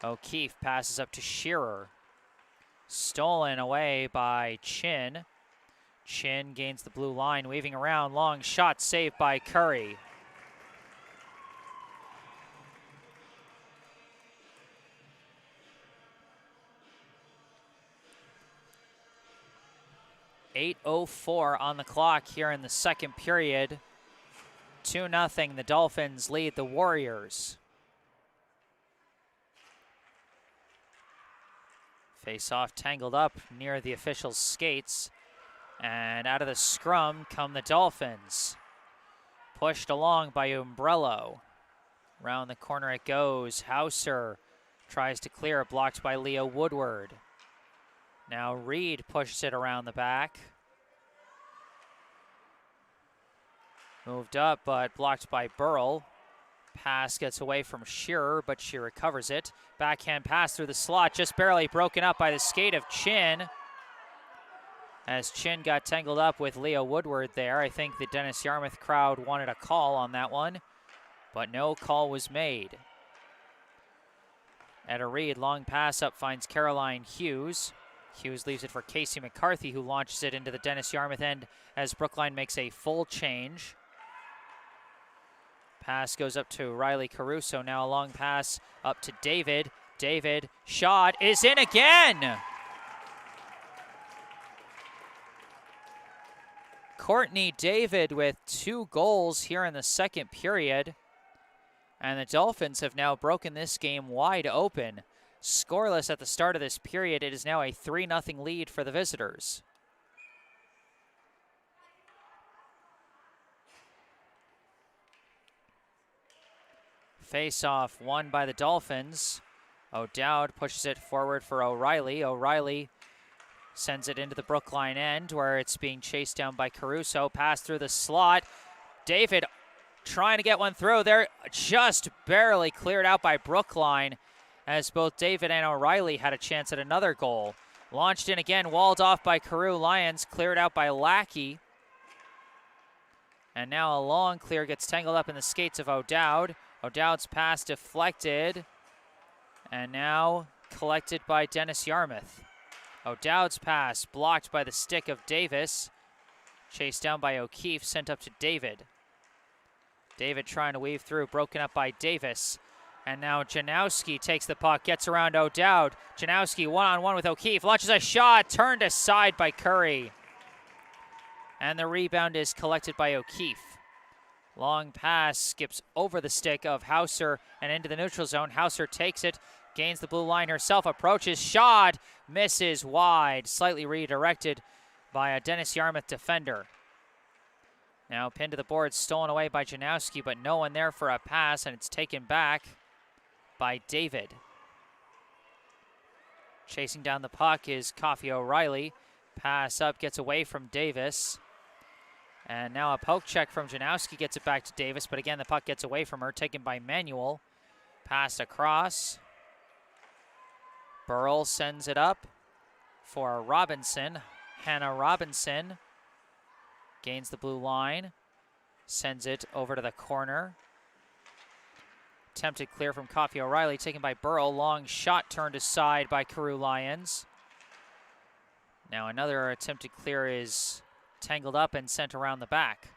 O'Keefe passes up to Shearer. Stolen away by Chin. Chin gains the blue line, weaving around, long shot saved by Curry. .8:04 on the clock here in the second period. 2-0, the Dolphins lead the Warriors. Face-off tangled up near the officials' skates. And out of the scrum come the Dolphins. Pushed along by Umbrello. Round the corner it goes. Hauser tries to clear, blocked by Leo Woodward. Now Reed pushes it around the back. Moved up, but blocked by Burrell. Pass gets away from Shearer, but she recovers it. Backhand pass through the slot, just barely broken up by the skate of Chin. As Chin got tangled up with Leo Woodward there, I think the Dennis-Yarmouth crowd wanted a call on that one, but no call was made. Etta Reed, long pass up, finds Caroline Hughes. Hughes leaves it for Casey McCarthy, who launches it into the Dennis-Yarmouth end as Brookline makes a full change. Pass goes up to Riley Caruso. Now a long pass up to David. David, shot is in again! Courtney David with 2 goals here in the second period. And the Dolphins have now broken this game wide open. Scoreless at the start of this period, it is now a 3-0 lead for the visitors. Face-off won by the Dolphins. O'Dowd pushes it forward for O'Reilly. O'Reilly sends it into the Brookline end where it's being chased down by Caruso. Pass through the slot. David trying to get one through. They're just barely cleared out by Brookline, as both David and O'Reilly had a chance at another goal. Launched in again, walled off by Carew Lyons, cleared out by Lackey. And now a long clear gets tangled up in the skates of O'Dowd. O'Dowd's pass deflected, and now collected by Dennis-Yarmouth. O'Dowd's pass blocked by the stick of Davis. Chased down by O'Keefe, sent up to David. David trying to weave through, broken up by Davis. And now Janowski takes the puck, gets around O'Dowd. Janowski one-on-one with O'Keefe, launches a shot, turned aside by Curry. And the rebound is collected by O'Keefe. Long pass skips over the stick of Hauser and into the neutral zone. Hauser takes it, gains the blue line herself, approaches, shot, misses wide, slightly redirected by a Dennis-Yarmouth defender. Now pinned to the board, stolen away by Janowski, but no one there for a pass, and it's taken back by David. Chasing down the puck is Coffey O'Reilly. Pass up, gets away from Davis. And now a poke check from Janowski gets it back to Davis, but again the puck gets away from her, taken by Manuel. Passed across. Burrell sends it up for Robinson. Hannah Robinson gains the blue line, sends it over to the corner. attempted clear from Coffey O'Reilly, taken by Burrow. Long shot turned aside by Carew Lions. Now another attempted clear is tangled up and sent around the back.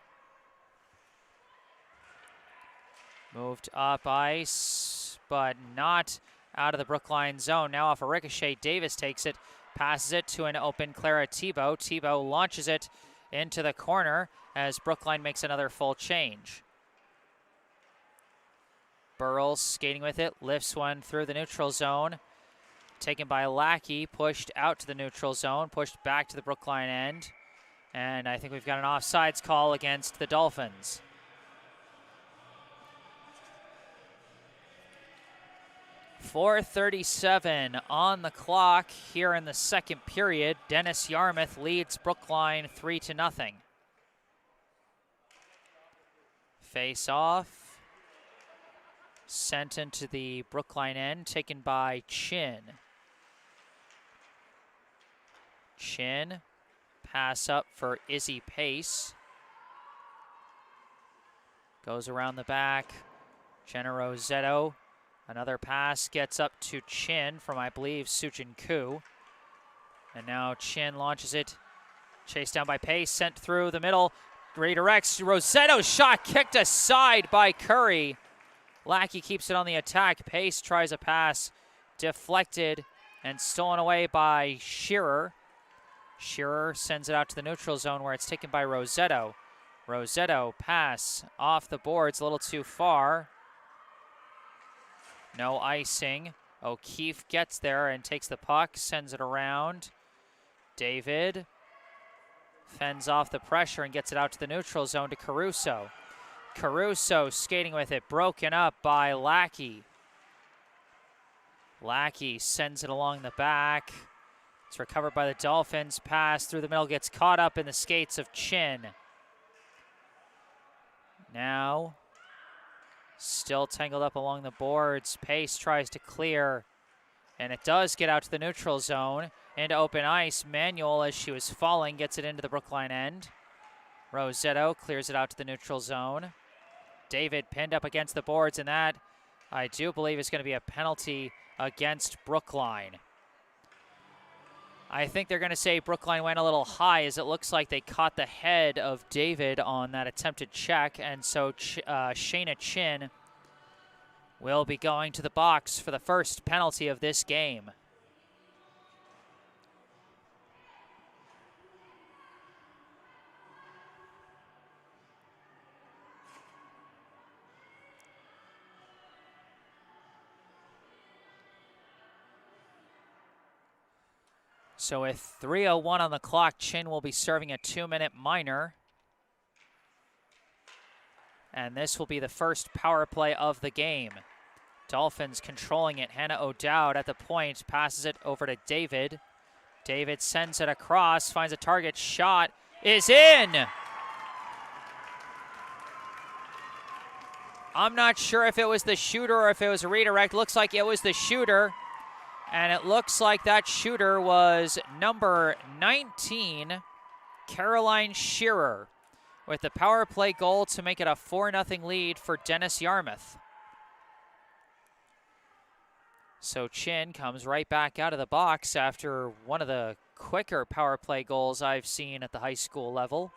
Moved up ice, but not out of the Brookline zone. Now off a ricochet, Davis takes it, passes it to an open Clara Tebow. Tebow launches it into the corner as Brookline makes another full change. Burrell skating with it, lifts one through the neutral zone. Taken by Lackey, pushed out to the neutral zone, pushed back to the Brookline end. And I think we've got an offsides call against the Dolphins. .4:37 on the clock here in the second period. Dennis-Yarmouth leads Brookline 3-0. Face off. Sent into the Brookline end, taken by Chin. Chin, pass up for Izzy Pace. Goes around the back. Jenna Rosetto. Another pass gets up to Chin from, I believe, Sujin Koo. And now Chin launches it. Chased down by Pace, sent through the middle. Redirects. Rosetto's shot kicked aside by Curry. Lackey keeps it on the attack. Pace tries a pass, deflected and stolen away by Shearer. Shearer sends it out to the neutral zone where it's taken by Rosetto. Rosetto pass off the boards a little too far. No icing. O'Keefe gets there and takes the puck, sends it around. David fends off the pressure and gets it out to the neutral zone to Caruso. Caruso skating with it, broken up by Lackey. Lackey sends it along the back. It's recovered by the Dolphins. Pass through the middle, gets caught up in the skates of Chin. Now, still tangled up along the boards. Pace tries to clear, and it does get out to the neutral zone. Into open ice. Manuel, as she was falling, gets it into the Brookline end. Rosetto clears it out to the neutral zone. David pinned up against the boards, and that, I do believe, is going to be a penalty against Brookline. I think they're going to say Brookline went a little high, as it looks like they caught the head of David on that attempted check, and so Shayna Chin will be going to the box for the first penalty of this game. So with 3:01 on the clock, Chin will be serving a 2-minute minor. And this will be the first power play of the game. Dolphins controlling it. Hannah O'Dowd at the point, passes it over to David. David sends it across, finds a target, shot is in! I'm not sure if it was the shooter or if it was a redirect. Looks like it was the shooter. And it looks like that shooter was number 19, Caroline Shearer, with the power play goal to make it a 4-0 lead for Dennis-Yarmouth. So Chin comes right back out of the box after one of the quicker power play goals I've seen at the high school level.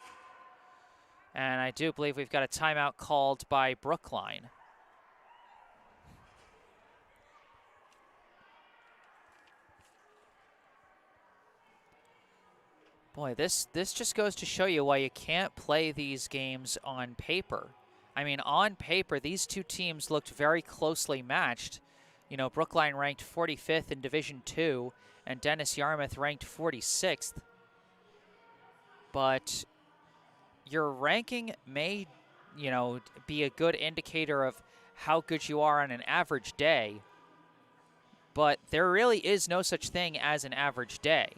And I do believe we've got a timeout called by Brookline. Boy, this just goes to show you why you can't play these games on paper. I mean, on paper, these two teams looked very closely matched. You know, Brookline ranked 45th in Division II, and Dennis-Yarmouth ranked 46th. But your ranking may, you know, be a good indicator of how good you are on an average day. But there really is no such thing as an average day.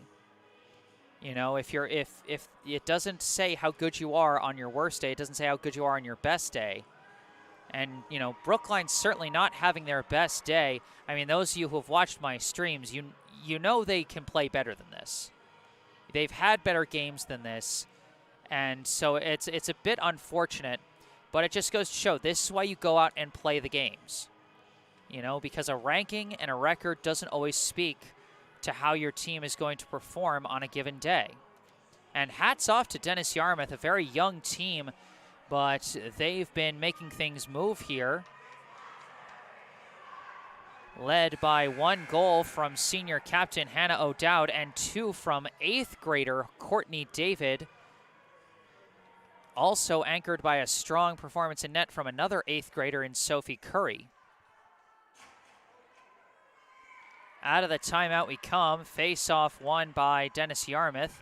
You know, if it doesn't say how good you are on your worst day, it doesn't say how good you are on your best day. And, you know, Brookline's certainly not having their best day. I mean, those of you who have watched my streams, you know they can play better than this. They've had better games than this. And so it's a bit unfortunate, but it just goes to show this is why you go out and play the games. You know, because a ranking and a record doesn't always speak to how your team is going to perform on a given day. And hats off to Dennis-Yarmouth, a very young team, but they've been making things move here. Led by 1 goal from senior captain Hannah O'Dowd and 2 from 8th grader Courtney David. Also anchored by a strong performance in net from another 8th grader in Sophie Curry. Out of the timeout we come. Face-off won by Dennis-Yarmouth.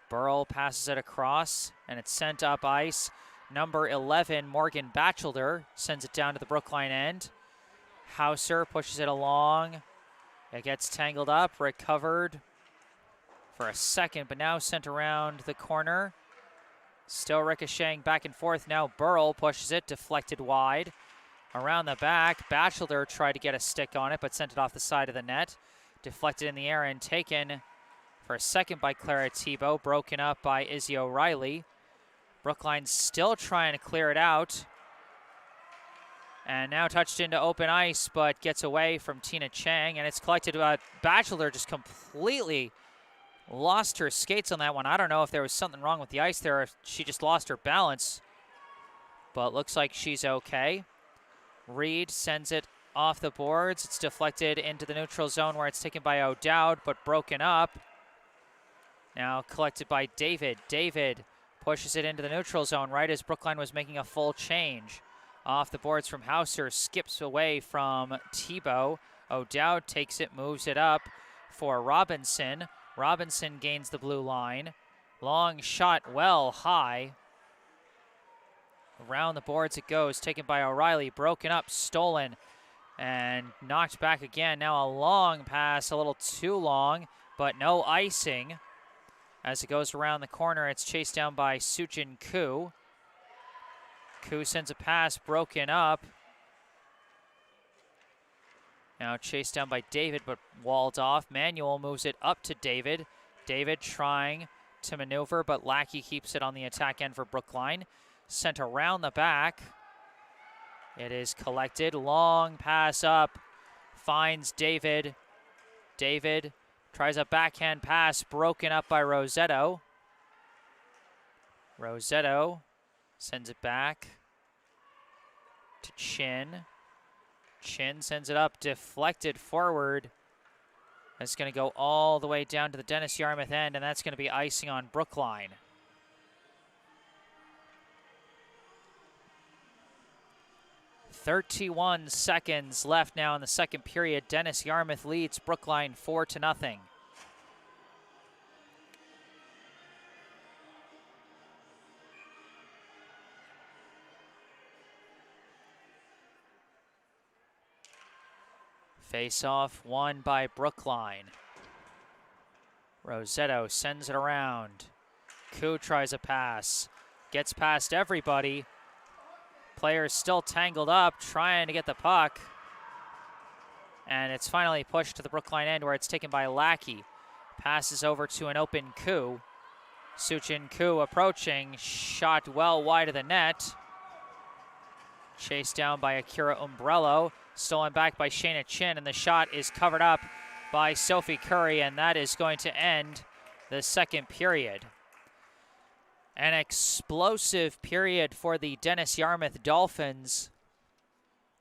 Burrell passes it across, and it's sent up ice. Number 11, Morgan Batchelder, sends it down to the Brookline end. Hauser pushes it along. It gets tangled up, recovered for a second, but now sent around the corner. Still ricocheting back and forth. Now Burrell pushes it, deflected wide. Around the back, Batchelder tried to get a stick on it, but sent it off the side of the net. Deflected in the air and taken for a second by Clara Tebow, broken up by Izzy O'Reilly. Brookline still trying to clear it out. And now touched into open ice, but gets away from Tina Chang, and it's collected. Batchelder just completely lost her skates on that one. I don't know if there was something wrong with the ice there, or if she just lost her balance, but looks like she's okay. Reed sends it off the boards. It's deflected into the neutral zone where it's taken by O'Dowd, but broken up. Now collected by David. David pushes it into the neutral zone right as Brookline was making a full change. Off the boards from Hauser, skips away from Tebow. O'Dowd takes it, moves it up for Robinson. Robinson gains the blue line. Long shot, well high. Around the boards it goes, taken by O'Reilly, broken up, stolen, and knocked back again. Now a long pass, a little too long, but no icing. As it goes around the corner, it's chased down by Sujin Koo. Koo sends a pass, broken up. Now chased down by David, but walled off. Manuel moves it up to David. David trying to maneuver, but Lackey keeps it on the attack end for Brookline. Sent around the back. It is collected. Long pass up. Finds David. David tries a backhand pass, broken up by Rosetto. Rosetto sends it back to Chin. Chin sends it up, deflected forward. It's going to go all the way down to the Dennis-Yarmouth end, and that's going to be icing on Brookline. .31 seconds left now in the second period. Dennis-Yarmouth leads Brookline 4-0. Face-off won by Brookline. Rosetto sends it around. Koo tries a pass. Gets past everybody. Players still tangled up, trying to get the puck. And it's finally pushed to the Brookline end where it's taken by Lackey. Passes over to an open Koo. Sujin Koo approaching. Shot well wide of the net. Chased down by Akira Umbrello. Stolen back by Shayna Chin, and the shot is covered up by Sophie Curry, and that is going to end the second period. An explosive period for the Dennis-Yarmouth Dolphins.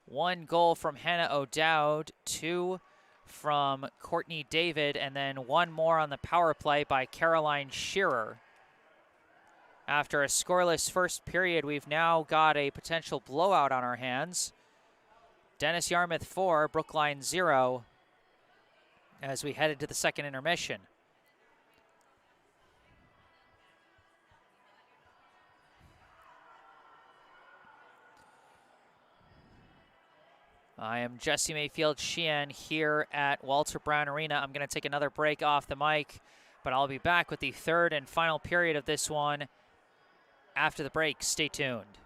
1 goal from Hannah O'Dowd, 2 from Courtney David, and then 1 more on the power play by Caroline Shearer. After a scoreless first period, we've now got a potential blowout on our hands. Dennis-Yarmouth 4, Brookline 0, as we headed to the second intermission. I am Jesse Mayfield-Sheehan here at Walter Brown Arena. I'm going to take another break off the mic, but I'll be back with the third and final period of this one after the break. Stay tuned.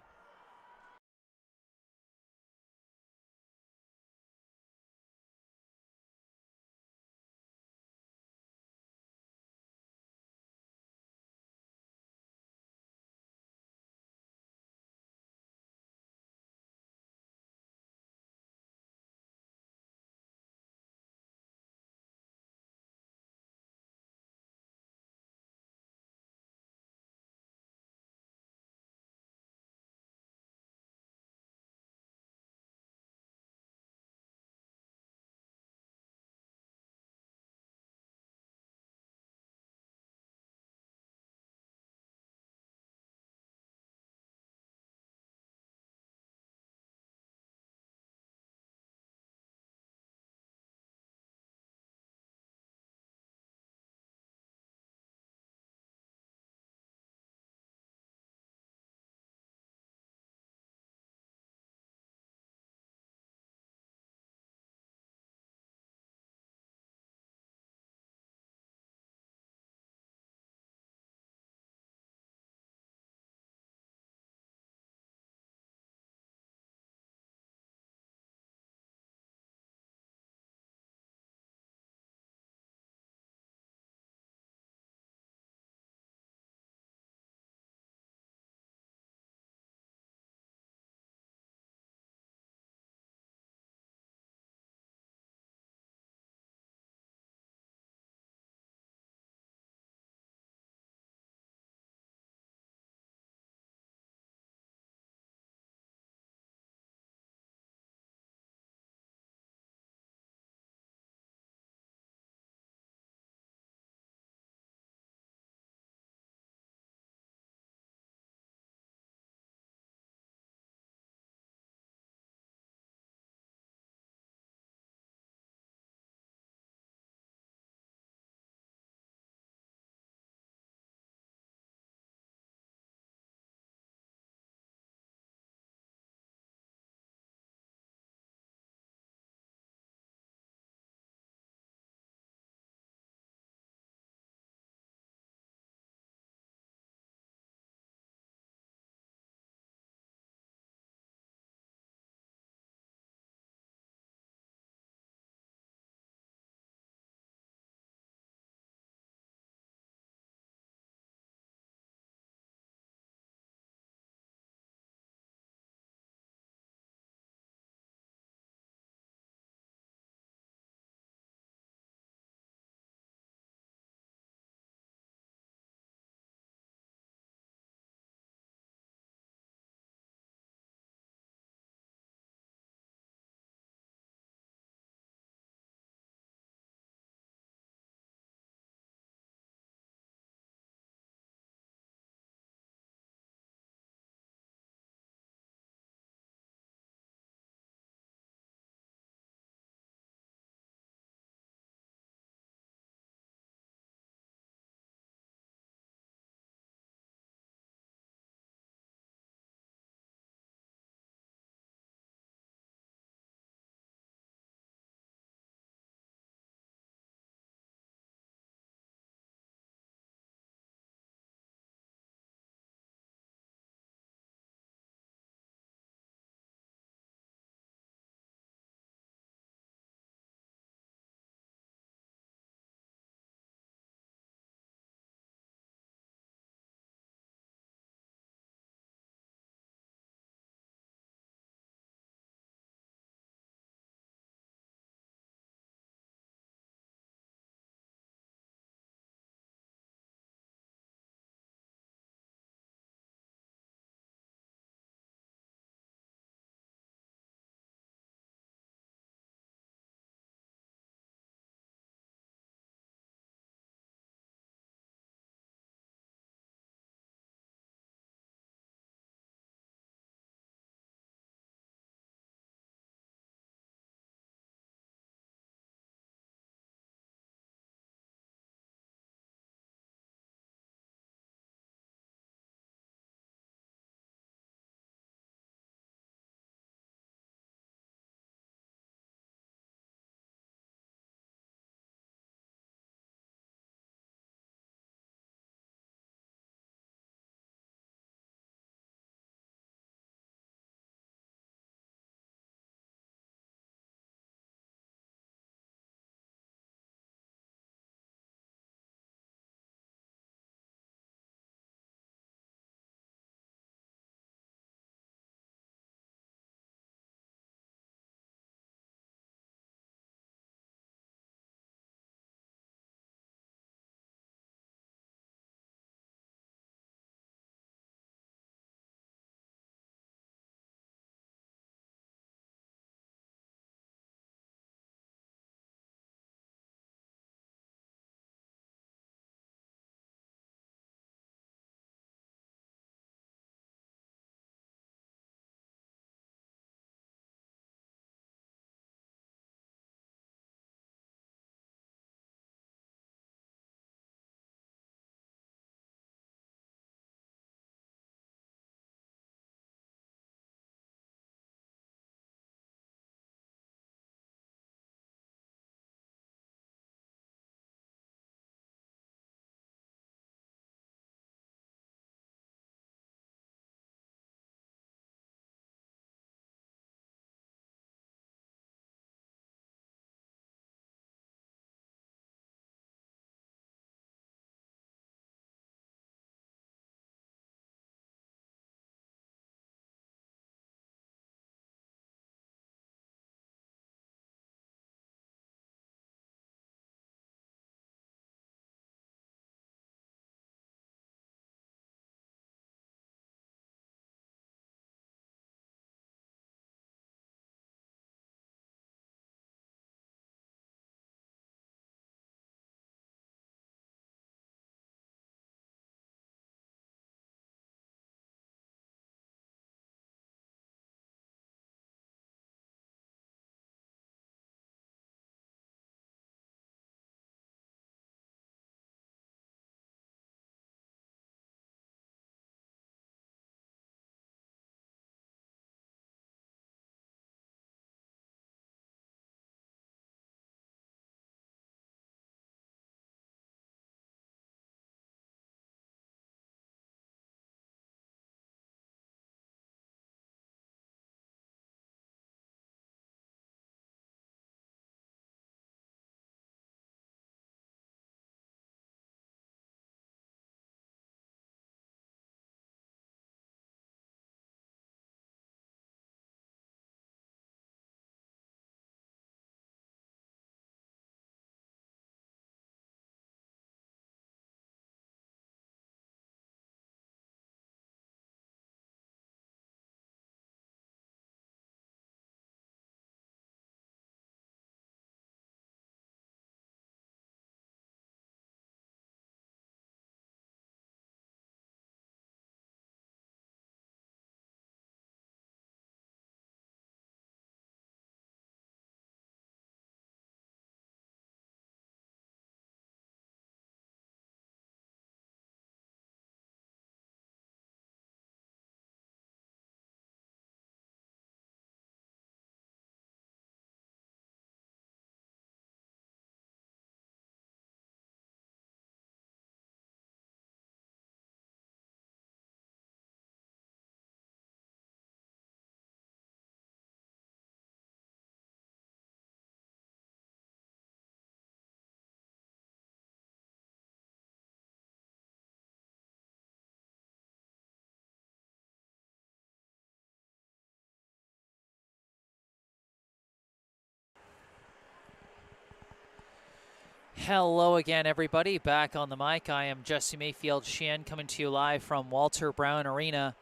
Hello again, everybody. Back on the mic, I am Jesse Mayfield-Sheehan, coming to you live from Walter Brown Arena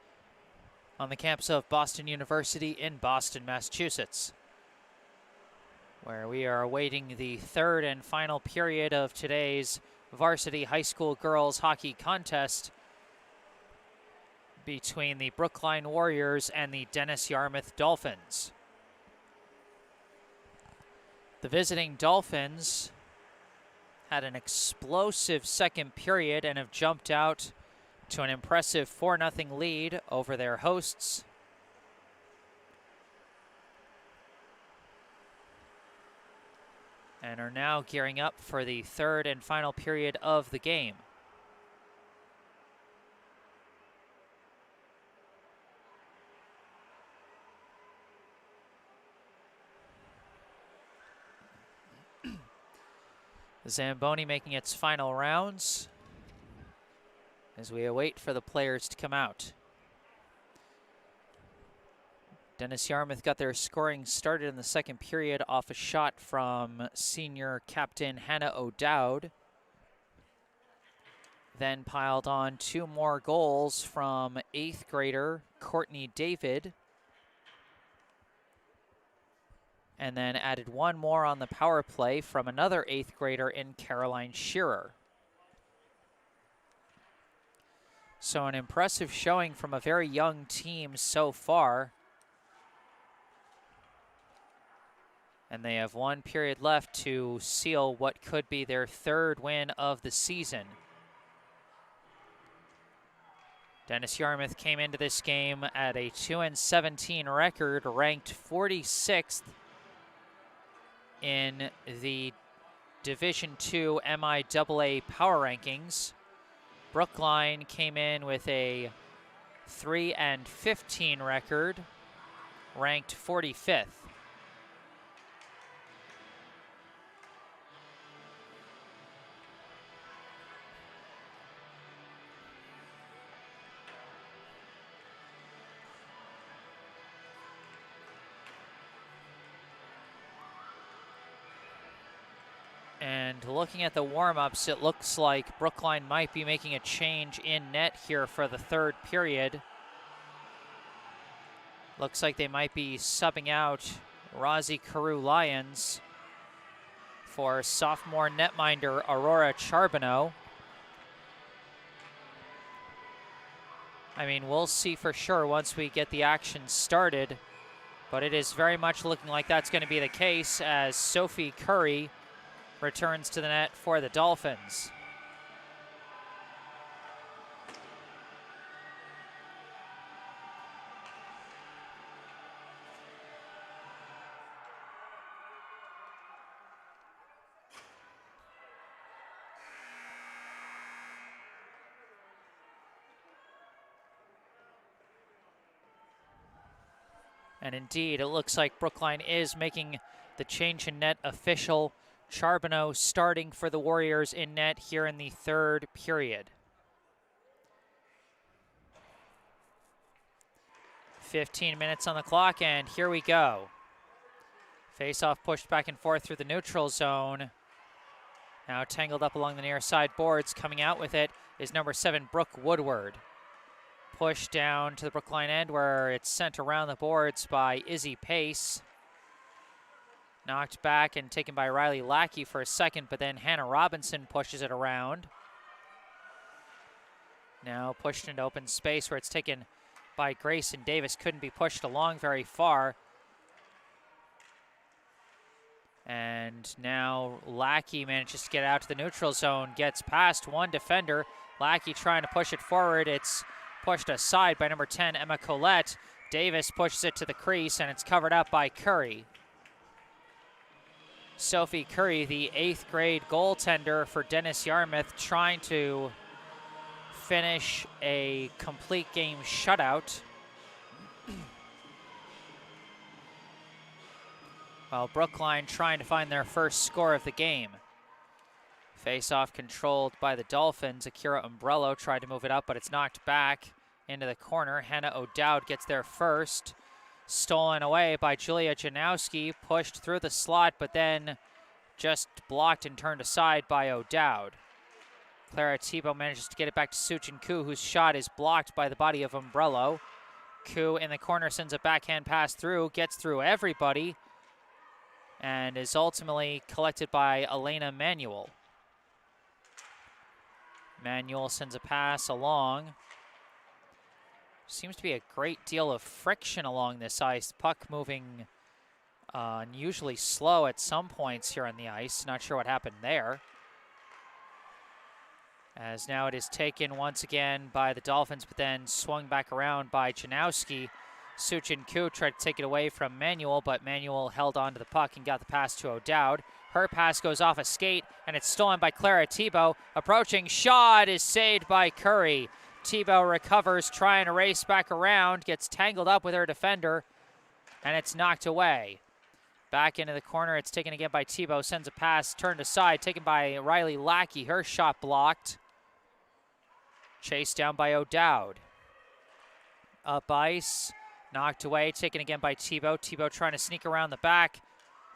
on the campus of Boston University in Boston, Massachusetts, where we are awaiting the third and final period of today's varsity high school girls hockey contest between the Brookline Warriors and the Dennis-Yarmouth Dolphins. The visiting Dolphins had an explosive second period and have jumped out to an impressive 4-0 lead over their hosts. And are now gearing up for the third and final period of the game. Zamboni making its final rounds as we await for the players to come out. Dennis-Yarmouth got their scoring started in the second period off a shot from senior captain Hannah O'Dowd. Then piled on 2 more goals from 8th grader Courtney David. And then added 1 more on the power play from another 8th grader in Caroline Shearer. So an impressive showing from a very young team so far. And they have 1 period left to seal what could be their 3rd win of the season. Dennis-Yarmouth came into this game at a 2-17 record, ranked 46th in the Division II MIAA Power Rankings. Brookline came in with a 3-15 record, ranked 45th. And looking at the warm-ups, it looks like Brookline might be making a change in net here for the 3rd period. Looks like they might be subbing out Rosie Carew-Lyons for sophomore netminder Aurora Charbonneau. I mean, we'll see for sure once we get the action started, but it is very much looking like that's going to be the case as Sophie Curry returns to the net for the Dolphins. And indeed, it looks like Brookline is making the change in net official. Charbonneau starting for the Warriors in net here in the 3rd period. 15 minutes on the clock, and here we go. Face-off pushed back and forth through the neutral zone. Now tangled up along the near side boards. Coming out with it is number 7, Brooke Woodward. Pushed down to the Brookline end where it's sent around the boards by Izzy Pace. Knocked back and taken by Riley Lackey for a second, but then Hannah Robinson pushes it around. Now pushed into open space where it's taken by Grayson Davis. Couldn't be pushed along very far. And now Lackey manages to get out to the neutral zone, gets past 1 defender. Lackey trying to push it forward. It's pushed aside by number 10, Emma Collette. Davis pushes it to the crease, and it's covered up by Curry. Sophie Curry, the 8th grade goaltender for Dennis-Yarmouth, trying to finish a complete game shutout. While Brookline trying to find their first score of the game. Face-off controlled by the Dolphins. Akira Umbrello tried to move it up, but it's knocked back into the corner. Hannah O'Dowd gets there first. Stolen away by Julia Janowski, pushed through the slot, but then just blocked and turned aside by O'Dowd. Clara Tebow manages to get it back to Suchin Koo, whose shot is blocked by the body of Umbrello. Koo in the corner sends a backhand pass through, gets through everybody, and is ultimately collected by Elena Manuel. Manuel sends a pass along. Seems to be a great deal of friction along this ice. Puck moving unusually slow at some points here on the ice. Not sure what happened there. As now it is taken once again by the Dolphins, but then swung back around by Janowski. Suchin Koo tried to take it away from Manuel, but Manuel held on to the puck and got the pass to O'Dowd. Her pass goes off a skate, and it's stolen by Clara Tebow. Approaching shot is saved by Curry. Tebow recovers, trying to race back around, gets tangled up with her defender, and it's knocked away. Back into the corner, it's taken again by Tebow, sends a pass, turned aside, taken by Riley Lackey. Her shot blocked. Chased down by O'Dowd. Up ice, knocked away, taken again by Tebow. Tebow trying to sneak around the back.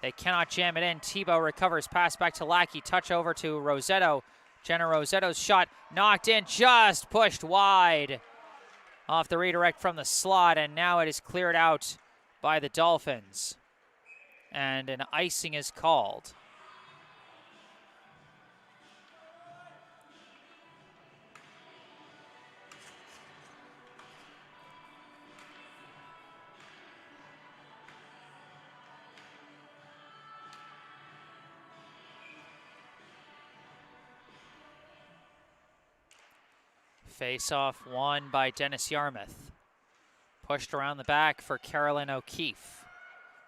They cannot jam it in. Tebow recovers, pass back to Lackey, touch over to Rosetto. Jenna Rosetto's shot knocked in, just pushed wide off the redirect from the slot, and now it is cleared out by the Dolphins. And an icing is called. Face-off won by Dennis-Yarmouth. Pushed around the back for Carolyn O'Keefe.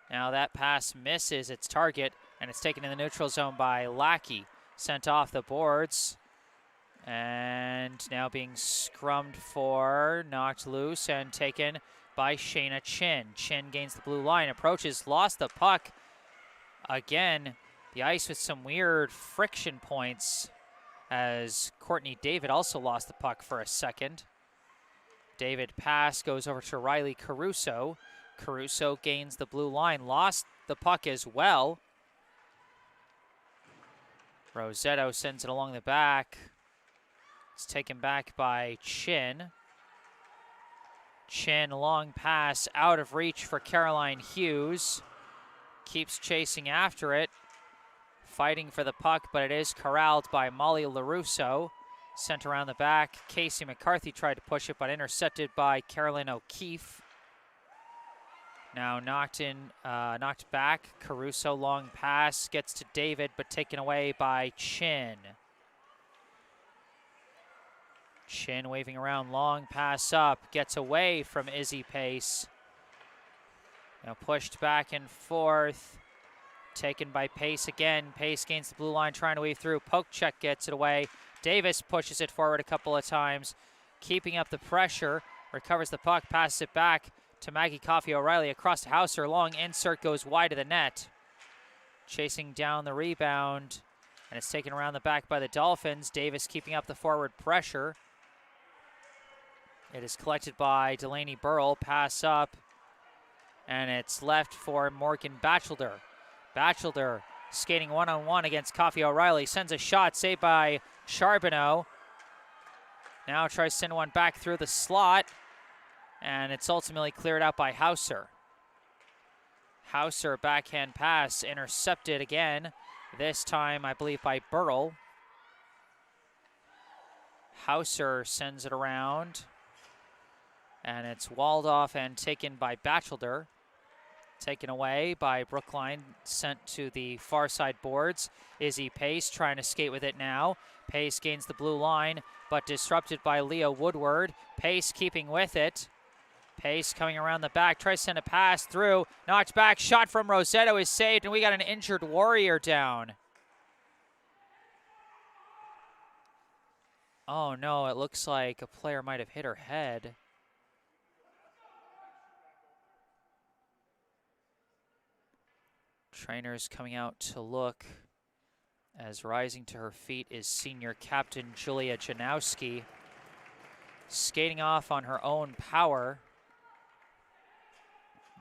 Now that pass misses its target, and it's taken in the neutral zone by Lackey. Sent off the boards, and now being scrummed for, knocked loose, and taken by Shayna Chin. Chin gains the blue line, approaches, lost the puck. Again, the ice with some weird friction points, as Courtney David also lost the puck for a second. David pass goes over to Riley Caruso. Caruso gains the blue line, lost the puck as well. Rosetto sends it along the back. It's taken back by Chin. Chin, long pass, out of reach for Caroline Hughes. Keeps chasing after it. Fighting for the puck, but it is corralled by Molly LaRusso. Sent around the back. Casey McCarthy tried to push it, but intercepted by Carolyn O'Keefe. Now knocked back. Caruso, long pass, gets to David, but taken away by Chin. Chin waving around, long pass up, gets away from Izzy Pace. Now pushed back and forth. Taken by Pace again. Pace gains the blue line, trying to weave through. Poke check gets it away. Davis pushes it forward a couple of times, keeping up the pressure. Recovers the puck, passes it back to Maggie Coffey O'Reilly across to Hauser. Long insert goes wide of the net. Chasing down the rebound, and it's taken around the back by the Dolphins. Davis keeping up the forward pressure. It is collected by Delaney Burrell. Pass up, and it's left for Morgan Batchelder. Batchelder skating one-on-one against Coffey O'Reilly. Sends a shot, saved by Charbonneau. Now tries to send one back through the slot, and it's ultimately cleared out by Hauser. Hauser, backhand pass, intercepted again. This time, I believe, by Burrell. Hauser sends it around, and it's walled off and taken by Batchelder. Taken away by Brookline, sent to the far side boards. Izzy Pace trying to skate with it now. Pace gains the blue line, but disrupted by Leah Woodward. Pace keeping with it. Pace coming around the back, tries to send a pass through. Knocked back, shot from Rosetto is saved, and we got an injured Warrior down. Oh no, it looks like a player might have hit her head. Trainers coming out to look, as rising to her feet is senior captain Julia Janowski, skating off on her own power.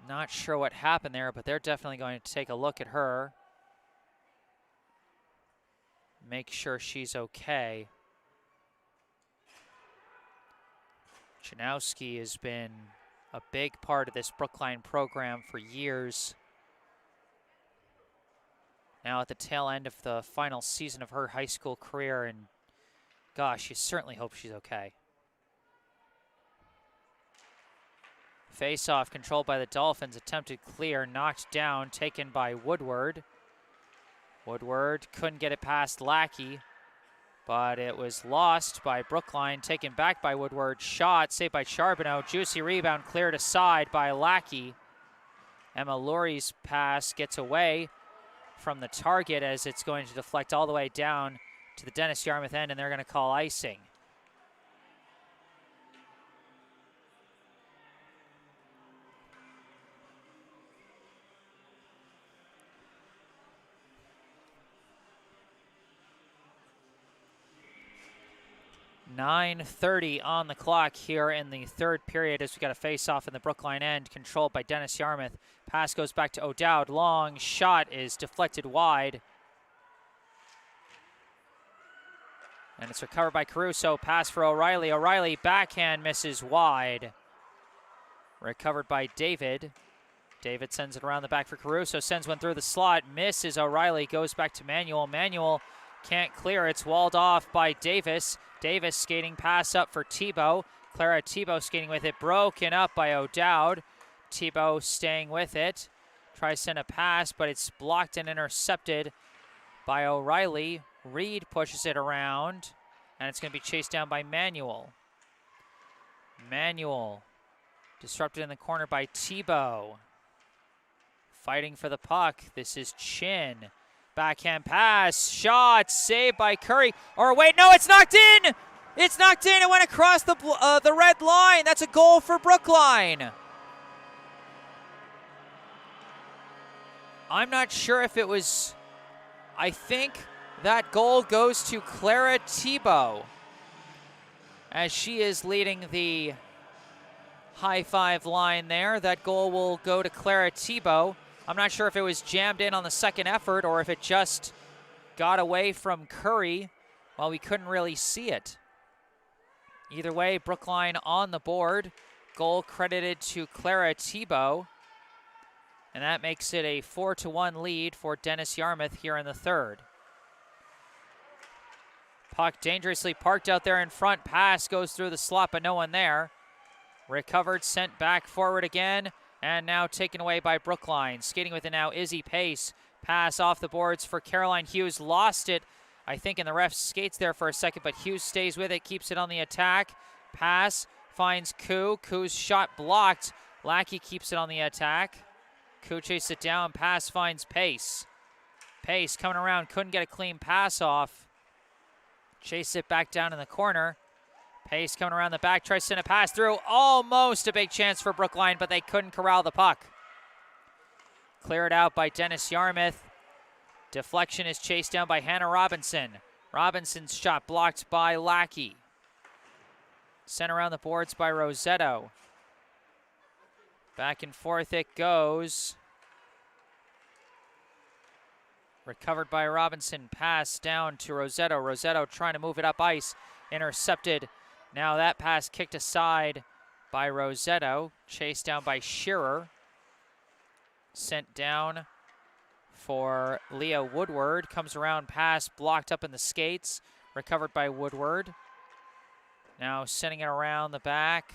Not sure what happened there, but they're definitely going to take a look at her. make sure she's okay. Janowski has been a big part of this Brookline program for years. Now at the tail end of the final season of her high school career, and gosh, you certainly hope she's okay. Face-off controlled by the Dolphins, attempted clear, knocked down, taken by Woodward. Woodward couldn't get it past Lackey, but it was lost by Brookline, taken back by Woodward. Shot, saved by Charbonneau. Juicy rebound, cleared aside by Lackey. Emma Lurie's pass gets away from the target as it's going to deflect all the way down to the Dennis-Yarmouth end, and they're going to call icing. .9:30 on the clock here in the third period as we got a face-off in the Brookline end, controlled by Dennis-Yarmouth. Pass goes back to O'Dowd. Long shot is deflected wide. And it's recovered by Caruso. Pass for O'Reilly. O'Reilly backhand misses wide. Recovered by David. David sends it around the back for Caruso. Sends one through the slot. Misses O'Reilly. Goes back to Manuel. Manuel can't clear. It's walled off by Davis. Davis skating pass up for Tebow. Clara Tebow skating with it. Broken up by O'Dowd. Tebow staying with it. Tries to send a pass, but it's blocked and intercepted by O'Reilly. Reed pushes it around, and it's going to be chased down by Manuel. Manuel disrupted in the corner by Tebow. Fighting for the puck. This is Chin. Backhand pass, shot, saved by Curry. Or wait, no, it's knocked in! It's knocked in, it went across the red line. That's a goal for Brookline. I'm not sure if it was, I think that goal goes to Clara Tebow, as she is leading the high five line there. That goal will go to Clara Tebow. I'm not sure if it was jammed in on the second effort or if it just got away from Curry. Well, we couldn't really see it. Either way, Brookline on the board. Goal credited to Clara Tebow. And that makes it a 4-1 lead for Dennis-Yarmouth here in the third. Puck dangerously parked out there in front. Pass goes through the slot, but no one there. Recovered, sent back forward again. And now taken away by Brookline. Skating with it now, Izzy Pace. Pass off the boards for Caroline Hughes. Lost it, I think, in the ref's skates there for a second, but Hughes stays with it, keeps it on the attack. Pass finds Koo. Koo's shot blocked. Lackey keeps it on the attack. Koo chases it down. Pass finds Pace. Pace coming around, couldn't get a clean pass off. Chase it back down in the corner. Pace coming around the back, tries to send a pass through. Almost a big chance for Brookline, but they couldn't corral the puck. Cleared out by Dennis-Yarmouth. Deflection is chased down by Hannah Robinson. Robinson's shot blocked by Lackey. Sent around the boards by Rosetto. Back and forth it goes. Recovered by Robinson. Pass down to Rosetto. Rosetto trying to move it up ice. Intercepted. Now that pass kicked aside by Rosetto. Chased down by Shearer. Sent down for Leah Woodward. Comes around, pass blocked up in the skates. Recovered by Woodward. Now sending it around the back.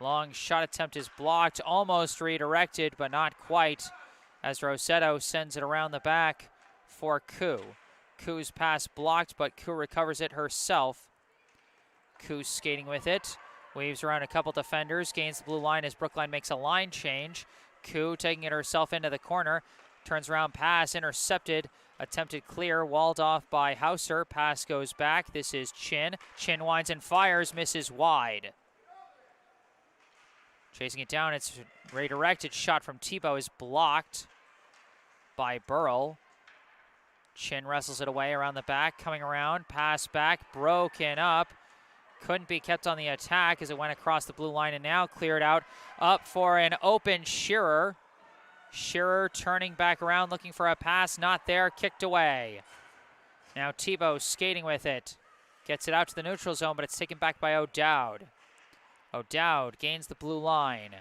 Long shot attempt is blocked. Almost redirected, but not quite, as Rosetto sends it around the back for Koo. Koo's pass blocked, but Koo recovers it herself. Koo skating with it. Weaves around a couple defenders. Gains the blue line as Brookline makes a line change. Koo taking it herself into the corner. Turns around, pass intercepted. Attempted clear, walled off by Hauser. Pass goes back. This is Chin. Chin winds and fires, misses wide. Chasing it down, it's redirected. Shot from Tebow is blocked by Burrell. Chin wrestles it away around the back, coming around. Pass back, broken up. Couldn't be kept on the attack as it went across the blue line and now cleared out. Up for an open Shearer. Shearer turning back around, looking for a pass. Not there, kicked away. Now Tebow skating with it. Gets it out to the neutral zone, but it's taken back by O'Dowd. O'Dowd gains the blue line.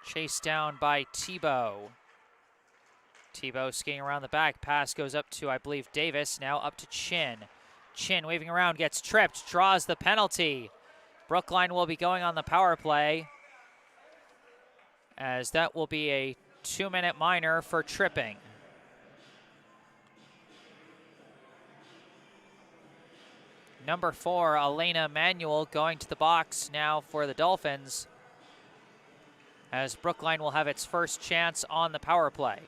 Chased down by Tebow. Tebow skating around the back. Pass goes up to, I believe, Davis. Now up to Chin. Chin waving around, gets tripped, draws the penalty. Brookline will be going on the power play, as that will be a 2-minute minor for tripping. Number 4, Elena Manuel, going to the box now for the Dolphins, as Brookline will have its first chance on the power play.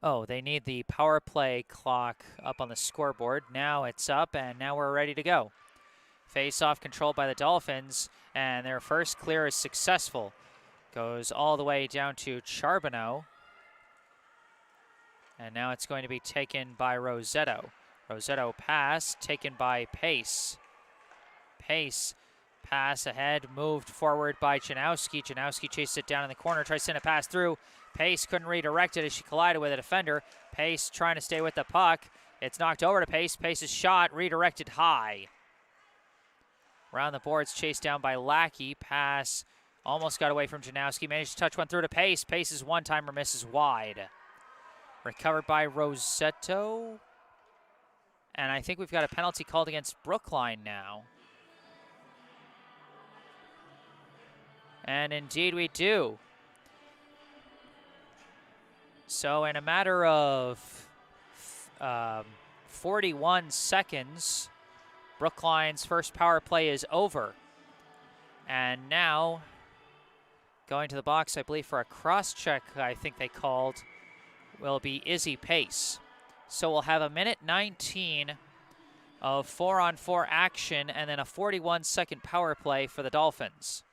Oh, they need the power play clock up on the scoreboard. Now it's up, and now we're ready to go. Face-off controlled by the Dolphins, and their first clear is successful. Goes all the way down to Charbonneau. And now it's going to be taken by Rosetto. Rosetto pass, taken by Pace. Pace, pass ahead, moved forward by Janowski. Janowski chases it down in the corner, tries to send a pass through. Pace couldn't redirect it as she collided with a defender. Pace trying to stay with the puck. It's knocked over to Pace. Pace's shot redirected high. Around the boards, chased down by Lackey. Pass almost got away from Janowski. Managed to touch one through to Pace. Pace's one-timer misses wide. Recovered by Rosetto. And I think we've got a penalty called against Brookline now. And indeed we do. So in a matter of 41 seconds, Brookline's first power play is over. And now, going to the box, I believe for a cross-check, I think they called, will be Izzy Pace. So we'll have a minute 19 of 4-on-4 action and then a 41-second power play for the Dolphins.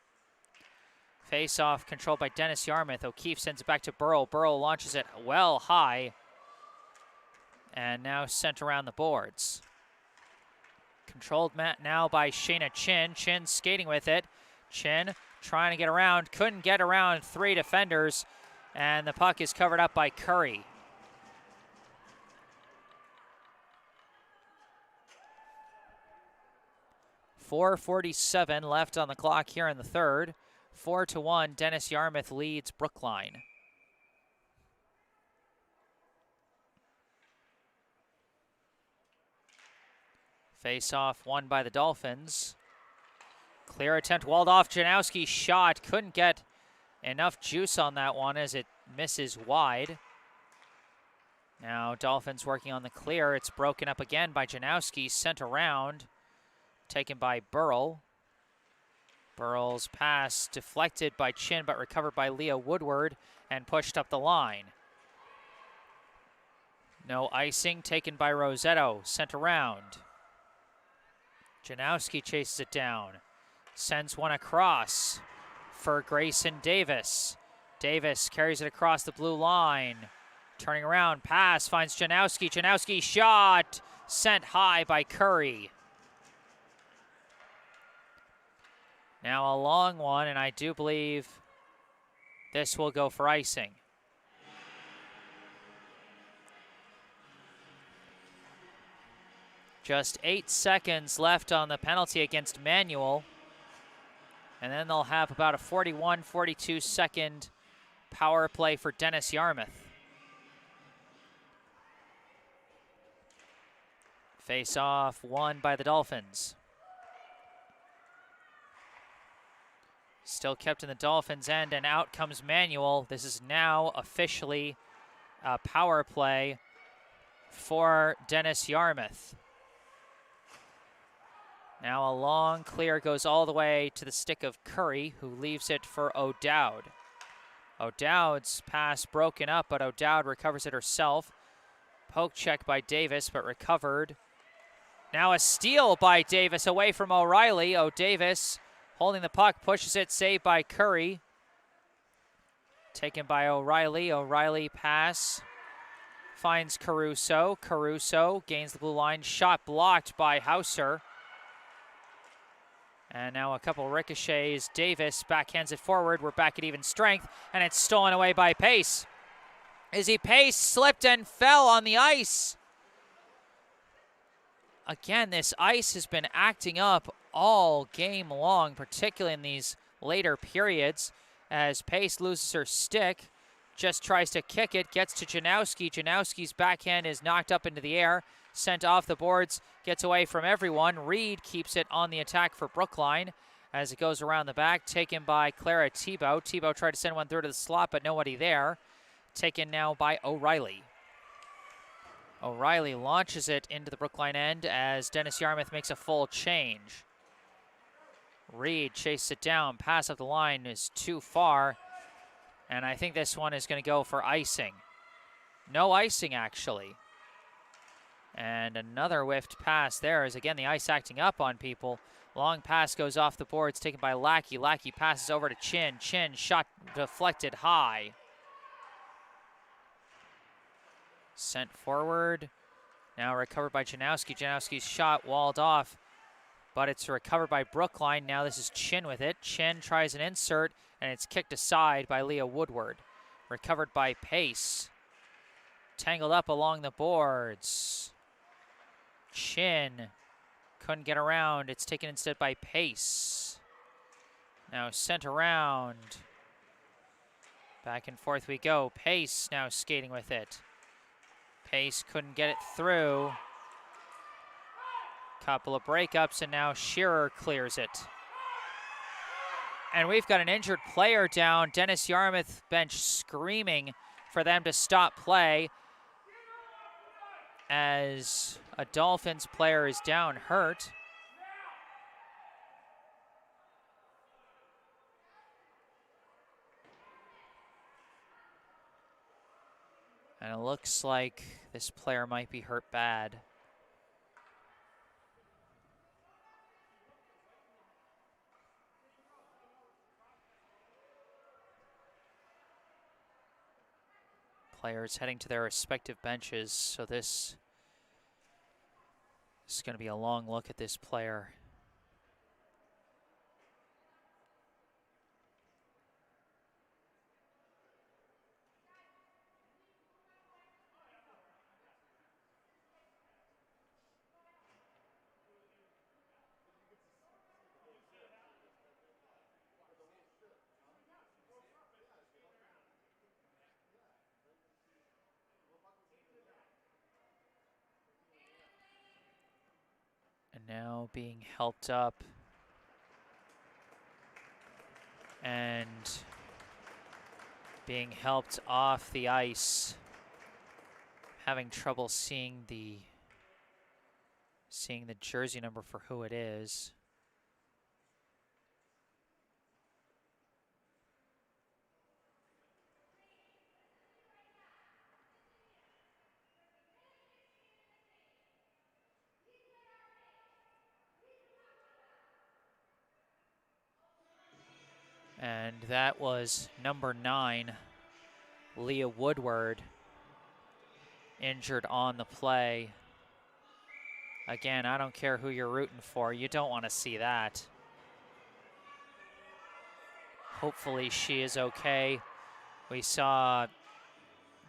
Face-off controlled by Dennis-Yarmouth. O'Keefe sends it back to Burrow. Burrow launches it well high and now sent around the boards. Controlled now by Shayna Chin. Chin skating with it. Chin trying to get around. Couldn't get around 3 defenders, and the puck is covered up by Curry. .447 left on the clock here in the third. 4-1, Dennis-Yarmouth leads Brookline. Face-off won by the Dolphins. Clear attempt walled off. Janowski shot. Couldn't get enough juice on that one as it misses wide. Now Dolphins working on the clear. It's broken up again by Janowski. Sent around. Taken by Burrell. Burrell's pass deflected by Chin but recovered by Leah Woodward and pushed up the line. No icing, taken by Rosetto. Sent around. Janowski chases it down. Sends one across for Grayson Davis. Davis carries it across the blue line. Turning around, pass, finds Janowski. Janowski shot, sent high by Curry. Now a long one, and I do believe this will go for icing. Just 8 seconds left on the penalty against Manuel. And then they'll have about a 41, 42 second power play for Dennis-Yarmouth. Face off won by the Dolphins. Still kept in the Dolphins' end, and out comes Manuel. This is now officially a power play for Dennis-Yarmouth. Now a long clear goes all the way to the stick of Curry, who leaves it for O'Dowd. O'Dowd's pass broken up, but O'Dowd recovers it herself. Poke check by Davis, but recovered. Now a steal by Davis away from O'Reilly. O'Davis holding the puck, pushes it, saved by Curry. Taken by O'Reilly. O'Reilly pass finds Caruso. Caruso gains the blue line. Shot blocked by Hauser. And now a couple ricochets. Davis backhands it forward. We're back at even strength, and it's stolen away by Pace. Izzy Pace slipped and fell on the ice. Again, this ice has been acting up all game long, particularly in these later periods, as Pace loses her stick, just tries to kick it, gets to Janowski. Janowski's backhand is knocked up into the air, sent off the boards, gets away from everyone. Reed keeps it on the attack for Brookline as it goes around the back, taken by Clara Tebow. Tebow tried to send one through to the slot, but nobody there. Taken now by O'Reilly. O'Reilly launches it into the Brookline end as Dennis-Yarmouth makes a full change. Reed chases it down, pass up the line is too far, and I think this one is going to go for icing. No icing, actually. And another whiffed pass there is, again, the ice acting up on people. Long pass goes off the boards, taken by Lackey. Lackey passes over to Chin. Chin shot deflected high. Sent forward. Now recovered by Janowski. Janowski's shot walled off, but it's recovered by Brookline. Now this is Chin with it. Chin tries an insert, and it's kicked aside by Leah Woodward. Recovered by Pace. Tangled up along the boards. Chin couldn't get around. It's taken instead by Pace. Now sent around. Back and forth we go. Pace now skating with it. Pace couldn't get it through. Couple of breakups, and now Shearer clears it. And we've got an injured player down. Dennis-Yarmouth bench screaming for them to stop play as a Dolphins player is down hurt. And it looks like this player might be hurt bad. Players heading to their respective benches, so this is going to be a long look at this player. Now being helped up and being helped off the ice. Having trouble seeing the jersey number for who it is. And that was number 9, Leah Woodward, injured on the play. Again, I don't care who you're rooting for. You don't want to see that. Hopefully she is okay. We saw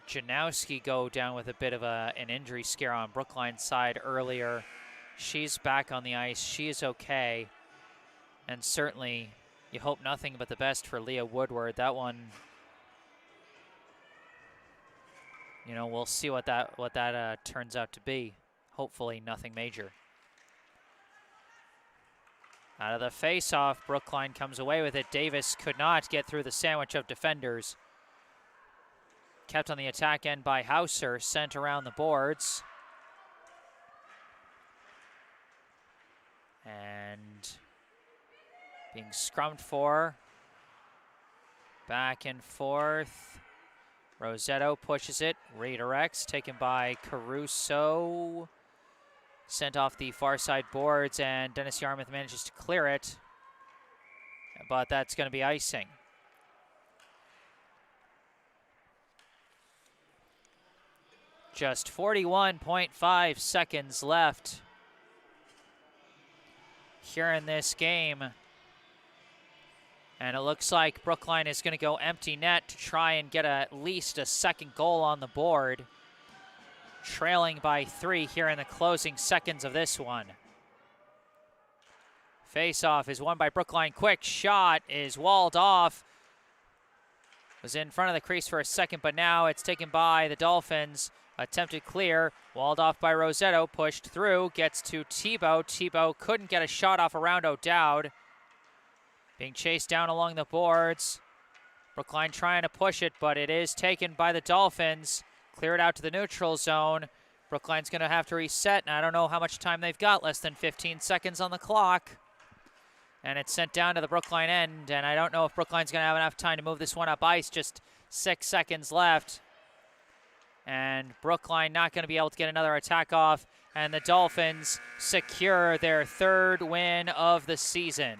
Janowski go down with a bit of an injury scare on Brookline's side earlier. She's back on the ice. She is okay. And certainly, you hope nothing but the best for Leah Woodward. That one, you know, we'll see what that turns out to be. Hopefully nothing major. Out of the face-off, Brookline comes away with it. Davis could not get through the sandwich of defenders. Kept on the attack end by Hauser, sent around the boards. And being scrummed for. Back and forth. Rosetto pushes it, redirects, taken by Caruso. Sent off the far side boards, and Dennis-Yarmouth manages to clear it. But that's going to be icing. Just 41.5 seconds left. here in this game. And it looks like Brookline is going to go empty net to try and get at least a second goal on the board. Trailing by 3 here in the closing seconds of this one. Face-off is won by Brookline. Quick shot is walled off. Was in front of the crease for a second, but now it's taken by the Dolphins. Attempted clear, walled off by Rosetto, pushed through, gets to Tebow. Tebow couldn't get a shot off around O'Dowd. Being chased down along the boards. Brookline trying to push it, but it is taken by the Dolphins. Cleared out to the neutral zone. Brookline's going to have to reset, and I don't know how much time they've got, less than 15 seconds on the clock. And it's sent down to the Brookline end, and I don't know if Brookline's going to have enough time to move this one up ice. Just 6 seconds left. And Brookline not going to be able to get another attack off, and the Dolphins secure their 3rd win of the season.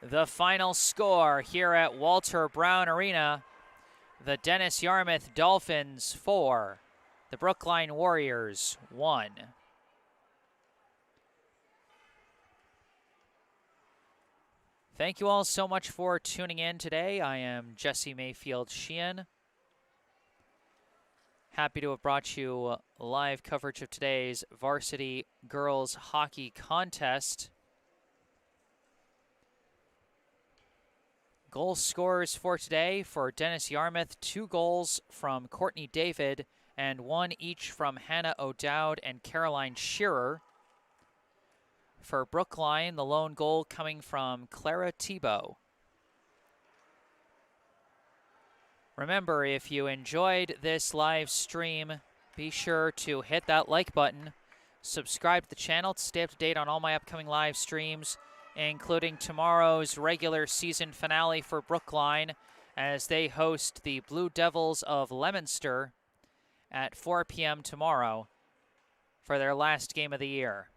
The final score here at Walter Brown Arena, the Dennis-Yarmouth Dolphins 4, the Brookline Warriors 1. Thank you all so much for tuning in today. I am Jesse Mayfield-Sheehan. Happy to have brought you live coverage of today's varsity girls hockey contest. Goal scorers for today for Dennis-Yarmouth, 2 goals from Courtney David and 1 each from Hannah O'Dowd and Caroline Shearer. For Brookline, the lone goal coming from Clara Tebow. Remember, if you enjoyed this live stream, be sure to hit that like button, subscribe to the channel to stay up to date on all my upcoming live streams, including tomorrow's regular season finale for Brookline as they host the Blue Devils of Leominster at 4 p.m. tomorrow for their last game of the year.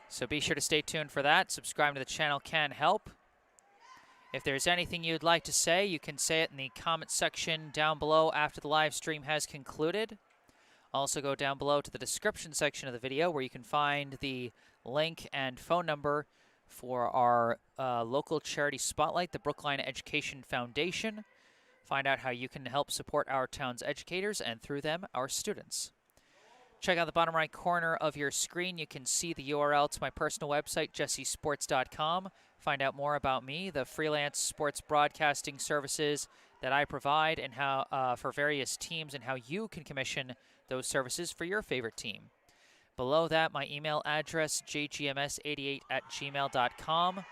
So be sure to stay tuned for that. Subscribe to the channel can help. If there's anything you'd like to say, you can say it in the comment section down below after the live stream has concluded. Also go down below to the description section of the video where you can find the link and phone number for our local charity spotlight, the Brookline Education Foundation. Find out how you can help support our town's educators and through them, our students. Check out the bottom right corner of your screen. You can see the URL to my personal website, jessesports.com. Find out more about me, the freelance sports broadcasting services that I provide, and how for various teams, and how you can commission those services for your favorite team. Below that, my email address, jgms88@gmail.com.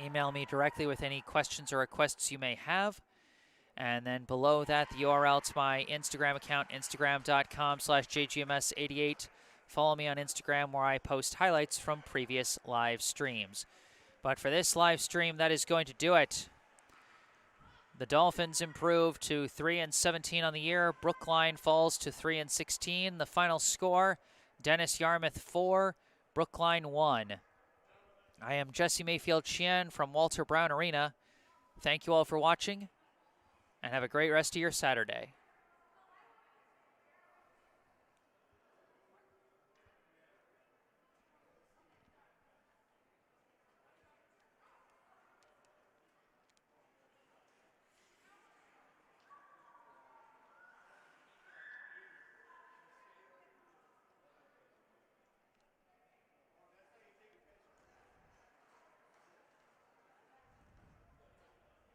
Email me directly with any questions or requests you may have. And then below that, the URL to my Instagram account, instagram.com/jgms88. Follow me on Instagram where I post highlights from previous live streams. But for this live stream, that is going to do it. The Dolphins improve to 3-17 on the year. Brookline falls to 3-16. The final score, Dennis-Yarmouth 4, Brookline 1. I am Jesse Mayfield-Sheehan from Walter Brown Arena. Thank you all for watching, and have a great rest of your Saturday.